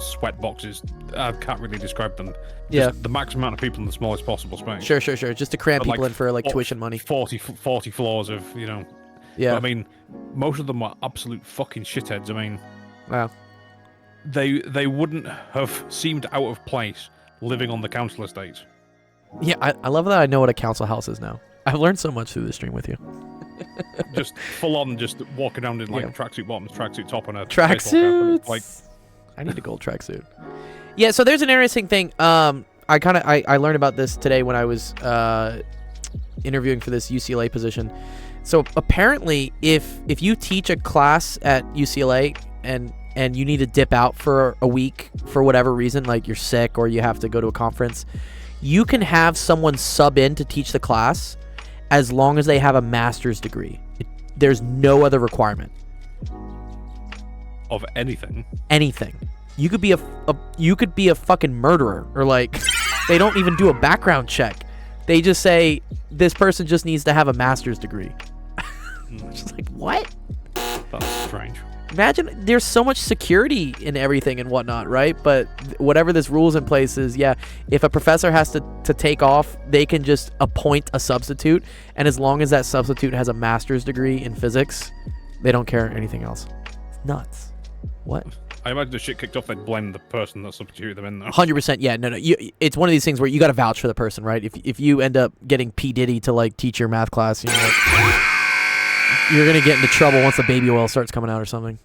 sweat boxes. I can't really describe them. Yeah. Just the maximum amount of people in the smallest possible space. Sure. Just to cram But, people in for like tuition money. 40 floors of, you know. Yeah. But, I mean, most of them were absolute fucking shitheads. I mean, Wow. they wouldn't have seemed out of place living on the council estates. Yeah, I love that I know what a council house is now. I've learned so much through this stream with you. Just full on, just walking around in like Yeah. tracksuit bottoms, tracksuit top, and a baseball cap, and it's Tracksuits. like, I need a gold tracksuit. Yeah, so there's an interesting thing. I learned about this today when I was interviewing for this UCLA position. So apparently, if you teach a class at UCLA and you need to dip out for a week for whatever reason, like you're sick or you have to go to a conference, you can have someone sub in to teach the class as long as they have a master's degree. There's no other requirement. of anything. Anything. You could be a fucking murderer, or like they don't even do a background check. They just say this person just needs to have a master's degree. Just like, what? That's strange. Imagine there's so much security in everything and whatnot, right? But whatever this rules in place is, yeah, if a professor has to take off, they can just appoint a substitute, and as long as that substitute has a master's degree in physics, they don't care anything else. It's nuts. What? I imagine the shit kicked off, they'd blame the person that substituted them in there. 100%. Yeah, no. It's one of these things where you got to vouch for the person, right? If you end up getting P. Diddy to like teach your math class, you know, like, you're gonna get into trouble once the baby oil starts coming out or something.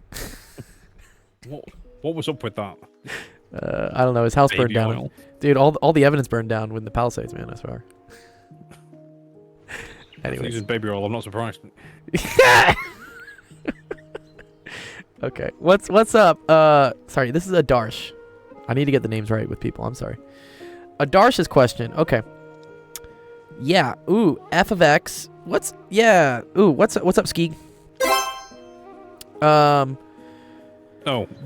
What was up with that? I don't know. His house burned Baby down, oil. dude. All the evidence burned down with the Palisades, man. I swear. Anyways, Using baby oil, I'm not surprised. okay. What's up? Sorry, this is a Darsh. I need to get the names right with people. I'm sorry. A Darsh's question. Okay. Yeah. Ooh. F of X. What's up, Ski? Oh,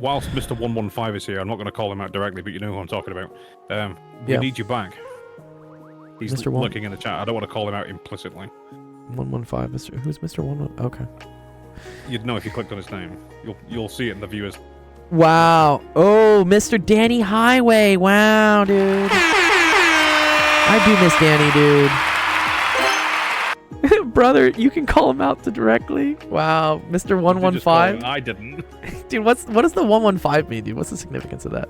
whilst Mr. 115 is here, I'm not going to call him out directly, but you know who I'm talking about. We Yeah. need you back. He's Mr. One- looking in the chat. I don't want to call him out implicitly. 115. Who's Mr. 11? Okay. You'd know if you clicked on his name. You'll see it in the viewers. Wow. Oh, Mr. Danny Highway. Wow, dude. I do miss Danny, dude. Brother, you can call him out directly. Wow, Mr. You just called 115. him. I didn't. Dude, what does the 115 mean, dude? What's the significance of that?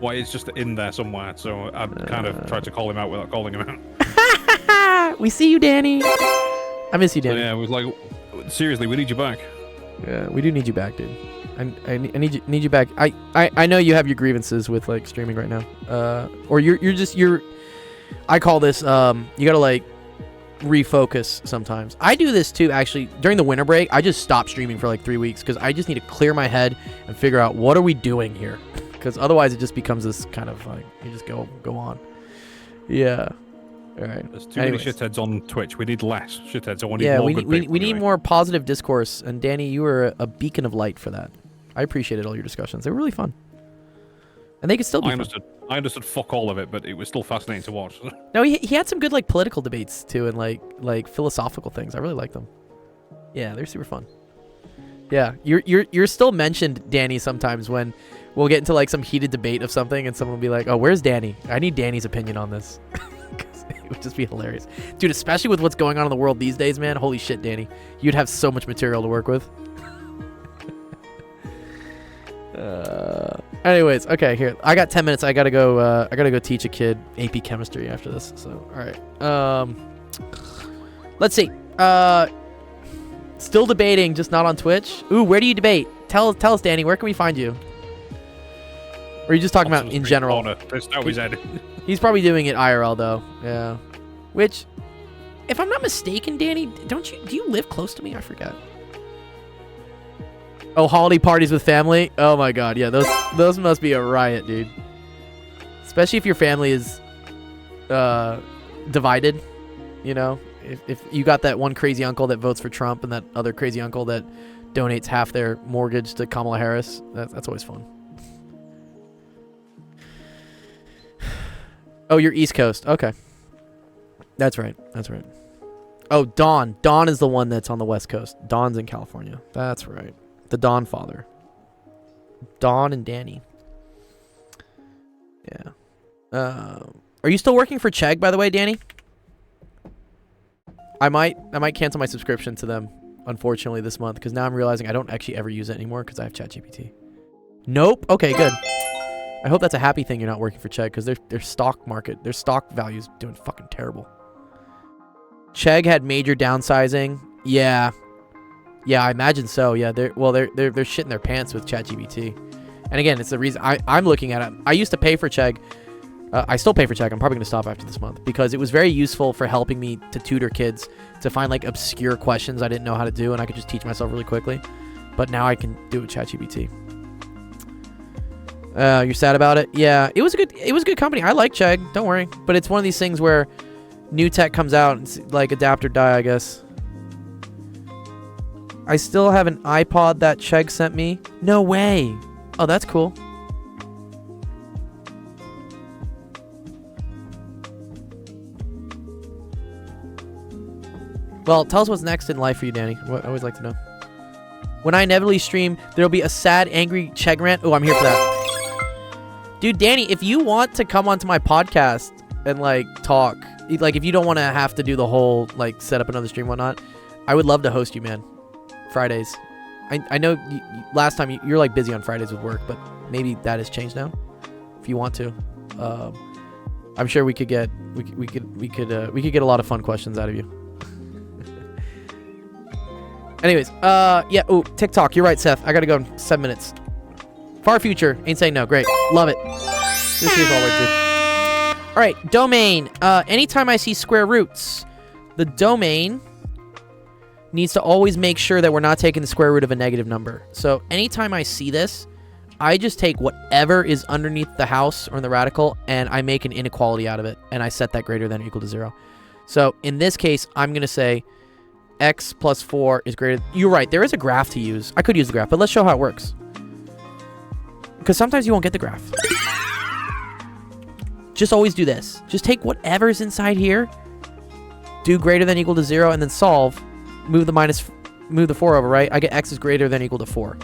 Well, it's just in there somewhere, so I kind of tried to call him out without calling him out. We see you, Danny. I miss you, So, Danny. yeah, it was like, seriously, we need you back. Yeah, we do need you back, dude. I need you back. I know you have your grievances with like streaming right now. Or you're I call this you gotta like refocus sometimes. I do this too, actually. During the winter break, I just stop streaming for like 3 weeks because I just need to clear my head and figure out what are we doing here, because otherwise it just becomes this kind of like you just go on. Yeah. All right. There's too Anyways. many shitheads on Twitch. We need less shitheads. I want Yeah, more we good need people anyway. more positive discourse, and Danny, you were a beacon of light for that. I appreciated all your discussions. They were really fun, and they could still be fun. I understood fuck all of it, but it was still fascinating to watch. No, he had some good like political debates too, and like philosophical things. I really liked them. Yeah, they're super fun. Yeah, you're still mentioned, Danny, sometimes when we'll get into like some heated debate of something, and someone will be like, "Oh, where's Danny? I need Danny's opinion on this." 'Cause it would just be hilarious, dude. Especially with what's going on in the world these days, man. Holy shit, Danny, you'd have so much material to work with. Anyways, okay, here I got 10 minutes. I gotta go teach a kid AP chemistry after this. So all right, let's see. Still debating, just not on Twitch. Ooh, where do you debate? Tell us, Danny. Where can we find you? Or are you just talking about in general? That's how he's head. He's probably doing it IRL though. Yeah. Which, if I'm not mistaken, Danny, do you live close to me? I forget. Oh, holiday parties with family. Oh my god, yeah, those must be a riot, dude. Especially if your family is divided. You know, if you got that one crazy uncle that votes for Trump and that other crazy uncle that donates half their mortgage to Kamala Harris, that's always fun. Oh, you're East Coast. Okay. That's right. Oh, Don. Don is the one that's on the West Coast. Don's in California. That's right. The Don father. Don and Danny. Yeah. Are you still working for Chegg, by the way, Danny? I might cancel my subscription to them, unfortunately, this month, because now I'm realizing I don't actually ever use it anymore because I have ChatGPT. Nope. Okay, good. I hope that's a happy thing you're not working for Chegg, because their stock market, their stock value's doing fucking terrible. Chegg had major downsizing. Yeah, I imagine so. Yeah, they're shitting their pants with ChatGPT. And again, it's the reason I'm looking at it. I used to pay for Chegg. I still pay for Chegg. I'm probably going to stop after this month because it was very useful for helping me to tutor kids to find like obscure questions I didn't know how to do, and I could just teach myself really quickly. But now I can do it with ChatGPT. You're sad about it? Yeah, it was a good company. I like Chegg. Don't worry. But it's one of these things where new tech comes out and it's like adapt or die, I guess. I still have an iPod that Chegg sent me. No way. Oh, that's cool. Well, tell us what's next in life for you, Danny. I always like to know. When I inevitably stream, there'll be a sad, angry Chegg rant. Oh, I'm here for that. Dude, Danny, if you want to come onto my podcast and, like, talk, like, if you don't want to have to do the whole, like, set up another stream and whatnot, I would love to host you, man. Fridays. I know last time you're, like, busy on Fridays with work, but maybe that has changed now. If you want to. I'm sure we could get a lot of fun questions out of you. Anyways, yeah, oh, TikTok, you're right, Seth. I gotta go in 7 minutes. Far future, ain't saying no. Great, love it. This is all right, dude. All right, domain. Anytime I see square roots, the domain needs to always make sure that we're not taking the square root of a negative number. So anytime I see this, I just take whatever is underneath the house or in the radical, and I make an inequality out of it, and I set that greater than or equal to 0. So in this case, I'm gonna say x plus 4 is greater. You're right. There is a graph to use. I could use the graph, but let's show how it works. Because sometimes you won't get the graph. Just always do this. Just take whatever's inside here, do greater than or equal to 0, and then solve. Move the 4 over, right? I get x is greater than or equal to 4.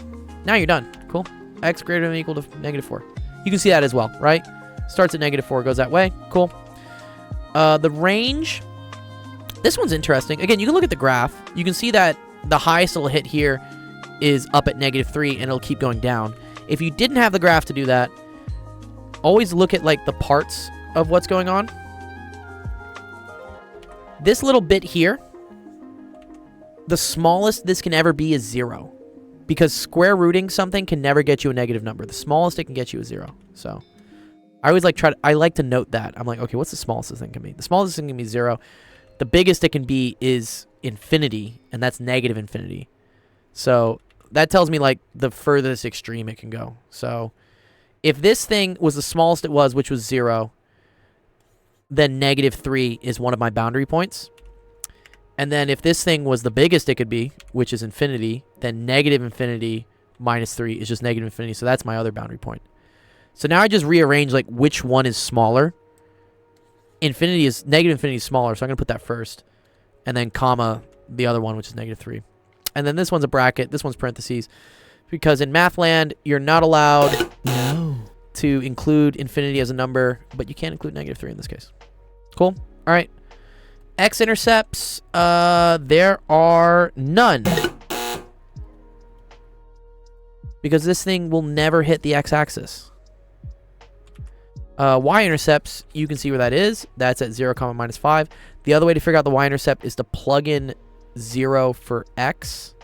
Now you're done. Cool. X greater than or equal to -4. You can see that as well, right? Starts at -4, goes that way. Cool. The range. This one's interesting. Again, you can look at the graph. You can see that the highest it'll hit here is up at -3, and it'll keep going down. If you didn't have the graph to do that, always look at like the parts of what's going on. This little bit here, the smallest this can ever be is 0. Because square rooting something can never get you a negative number. The smallest it can get you is 0. So I always like I like to note that. I'm like, okay, what's the smallest this thing can be? The smallest thing can be 0. The biggest it can be is infinity, and that's negative infinity. So that tells me like the furthest extreme it can go. So if this thing was the smallest it was, which was 0, then -3 is one of my boundary points. And then if this thing was the biggest it could be, which is infinity, then negative infinity -3 is just negative infinity. So that's my other boundary point. So now I just rearrange like which one is smaller. Negative infinity is smaller, so I'm going to put that first. And then comma the other one, which is -3. And then this one's a bracket. This one's parentheses. Because in Mathland, you're not allowed to include infinity as a number, but you can't include -3 in this case. Cool? All right. X-intercepts, there are none. Because this thing will never hit the x-axis. Y-intercepts, you can see where that is. That's at 0, -5. The other way to figure out the y-intercept is to plug in 0 for x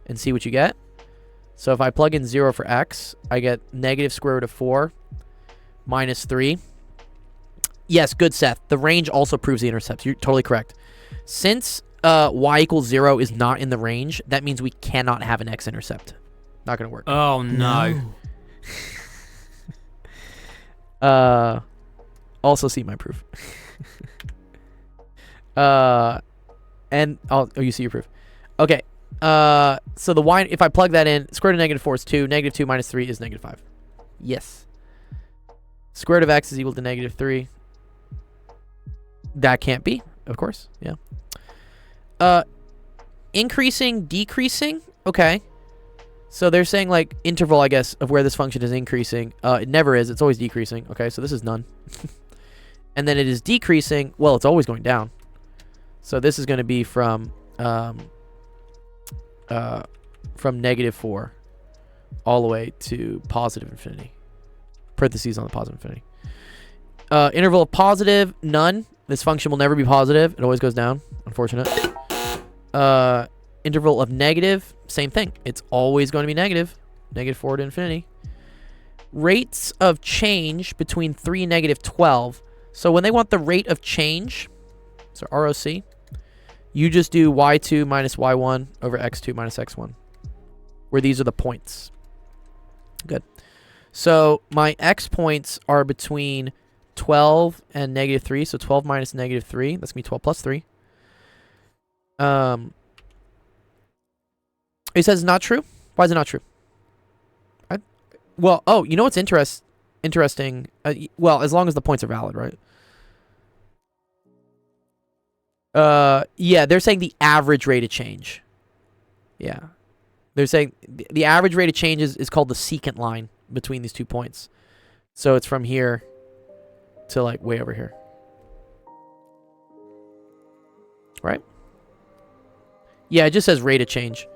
and see what you get. So if I plug in 0 for x, I get -4 -3. Yes, good, Seth. The range also proves the intercepts. You're totally correct. Since y = 0 is not in the range, that means we cannot have an x-intercept. Not gonna work. Oh no. Also see my proof. And you see your proof. Okay. So the y, if I plug that in, square root of negative 4 is 2. Negative 2 minus 3 is negative 5. Yes. Square root of x is equal to negative 3. That can't be, of course. Yeah. Increasing, decreasing. Okay. So they're saying like interval, I guess, of where this function is increasing. It never is. It's always decreasing. Okay, so this is none. And then it is decreasing. Well, it's always going down. So this is going to be from negative 4 all the way to positive infinity. Parentheses on the positive infinity. Interval of positive, none. This function will never be positive. It always goes down. Unfortunate. Interval of negative, same thing. It's always going to be negative. Negative 4 to infinity. Rates of change between 3 and negative 12. So when they want the rate of change, so ROC, you just do y2 minus y1 over x2 minus x1, where these are the points. Good. So my x points are between 12 and negative 3. So 12 minus negative 3, that's going to be 12 plus 3. It says not true. Why is it not true? Well, oh, you know what's interesting? Well, as long as the points are valid, right? Yeah, they're saying the average rate of change. Yeah. They're saying the average rate of change is called the secant line between these 2 points. So it's from here to like way over here. Right? Yeah, it just says rate of change.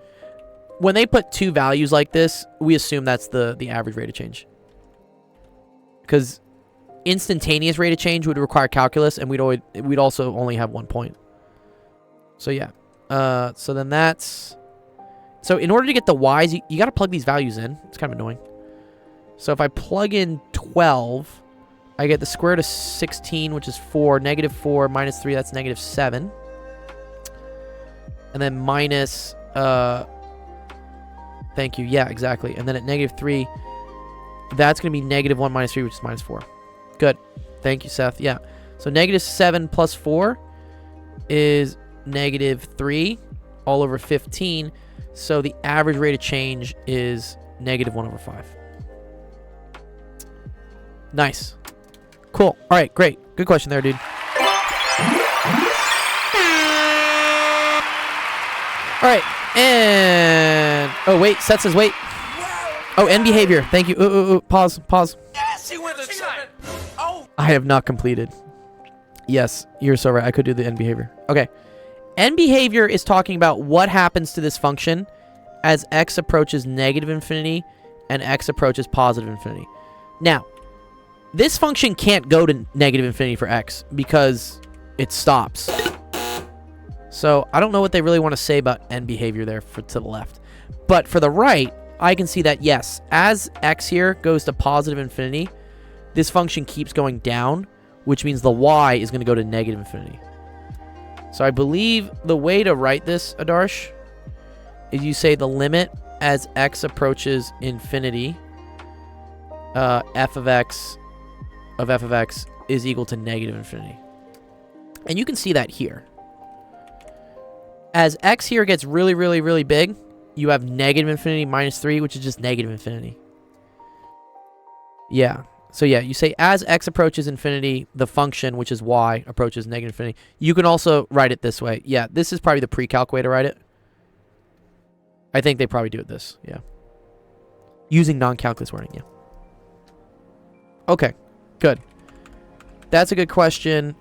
When they put 2 values like this, we assume that's the average rate of change. Because instantaneous rate of change would require calculus, and we'd also only have 1 point. So yeah. So then that's... So in order to get the y's, you got to plug these values in. It's kind of annoying. So if I plug in 12, I get the square root of 16, which is 4. Negative 4 minus 3, that's negative 7. And then minus... Thank you. Yeah, exactly. And then at negative 3, that's going to be negative 1 minus 3, which is minus 4. Good. Thank you, Seth. Yeah. So negative 7 plus 4 is negative 3 all over 15. So the average rate of change is negative 1 over 5. Nice. Cool. All right, great. Good question there, dude. All right. And... Oh, wait. Seth says wait. Oh, end behavior. Thank you. Pause. Yes, he went to tripping. Oh. I have not completed. Yes, you're so right. I could do the end behavior. Okay. End behavior is talking about what happens to this function as x approaches negative infinity and x approaches positive infinity. Now, this function can't go to negative infinity for x because it stops. So I don't know what they really want to say about end behavior there to the left. But for the right, I can see that, yes, as x here goes to positive infinity, this function keeps going down, which means the y is going to go to negative infinity. So I believe the way to write this, Adarsh, is you say the limit as x approaches infinity, f of x is equal to negative infinity. And you can see that here. As x here gets really, really, really big, you have negative infinity minus 3, which is just negative infinity. Yeah. So yeah, you say as x approaches infinity, the function, which is y, approaches negative infinity. You can also write it this way. Yeah, this is probably the pre-calc way to write it. I think they probably do it this. Yeah. Using non-calculus wording, yeah. Okay, good. That's a good question.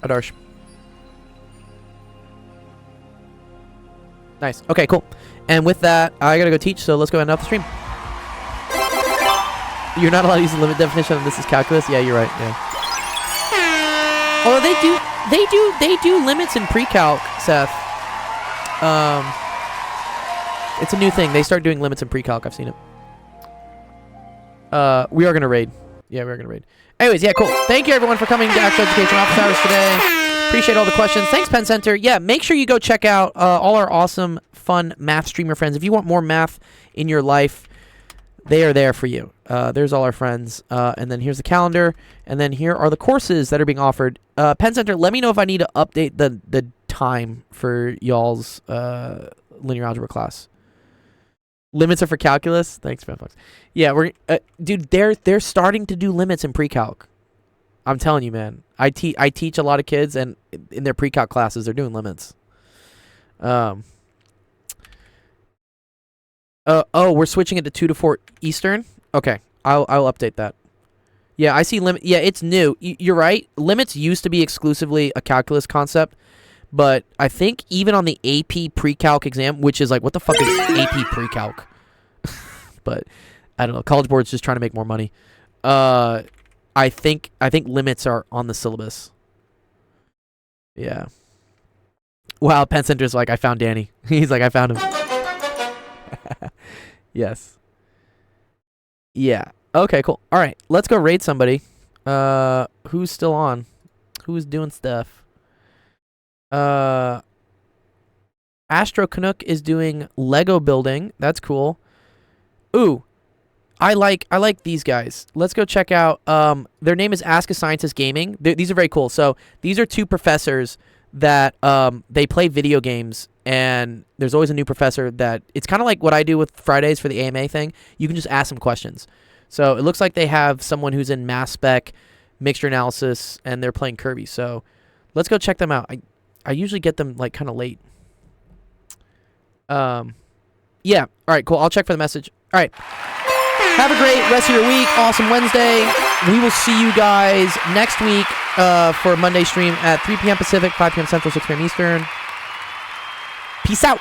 Adarsh. Nice. Okay, cool. And with that, I gotta go teach, so let's go ahead and off the stream. You're not allowed to use the limit definition of this is calculus? Yeah, you're right, yeah. Although they do limits in pre-calc, Seth. It's a new thing. They start doing limits in pre-calc. I've seen it. We are gonna raid. Yeah, we are gonna raid. Anyways, yeah, cool. Thank you everyone for coming to Actual Education Office Hours today. Appreciate all the questions. Thanks, Penn Center. Yeah, make sure you go check out all our awesome, fun math streamer friends. If you want more math in your life, they are there for you. There's all our friends. And then here's the calendar. And then here are the courses that are being offered. Penn Center, let me know if I need to update the time for y'all's linear algebra class. Limits are for calculus. Thanks, FanFox. Yeah, we're dude. They're starting to do limits in pre-calc. I'm telling you, man. I teach a lot of kids, and in their pre-calc classes, they're doing limits. Oh, we're switching it to 2 to 4 Eastern. Okay, I'll update that. Yeah, I see limit. Yeah, it's new. You're right. Limits used to be exclusively a calculus concept, but I think even on the AP pre-calc exam, which is like, what the fuck is AP pre-calc? But I don't know. College Board's just trying to make more money. I think limits are on the syllabus. Yeah. Wow, Penn Center's like, I found Danny. He's like, I found him. Yes. Yeah. Okay, cool. All right, let's go raid somebody. Who's still on? Who's doing stuff? Astro Canuck is doing Lego building. That's cool. Ooh, I like these guys. Let's go check out. Their name is Ask a Scientist Gaming. These are very cool. So these are two professors that they play video games, and there's always a new professor that it's kind of like what I do with Fridays for the AMA thing. You can just ask them questions. So it looks like they have someone who's in mass spec, mixture analysis, and they're playing Kirby. So let's go check them out. I usually get them like kind of late. Yeah. All right, cool. I'll check for the message. All right. Have a great rest of your week. Awesome Wednesday. We will see you guys next week for Monday stream at 3 p.m. Pacific, 5 p.m. Central, 6 p.m. Eastern. Peace out.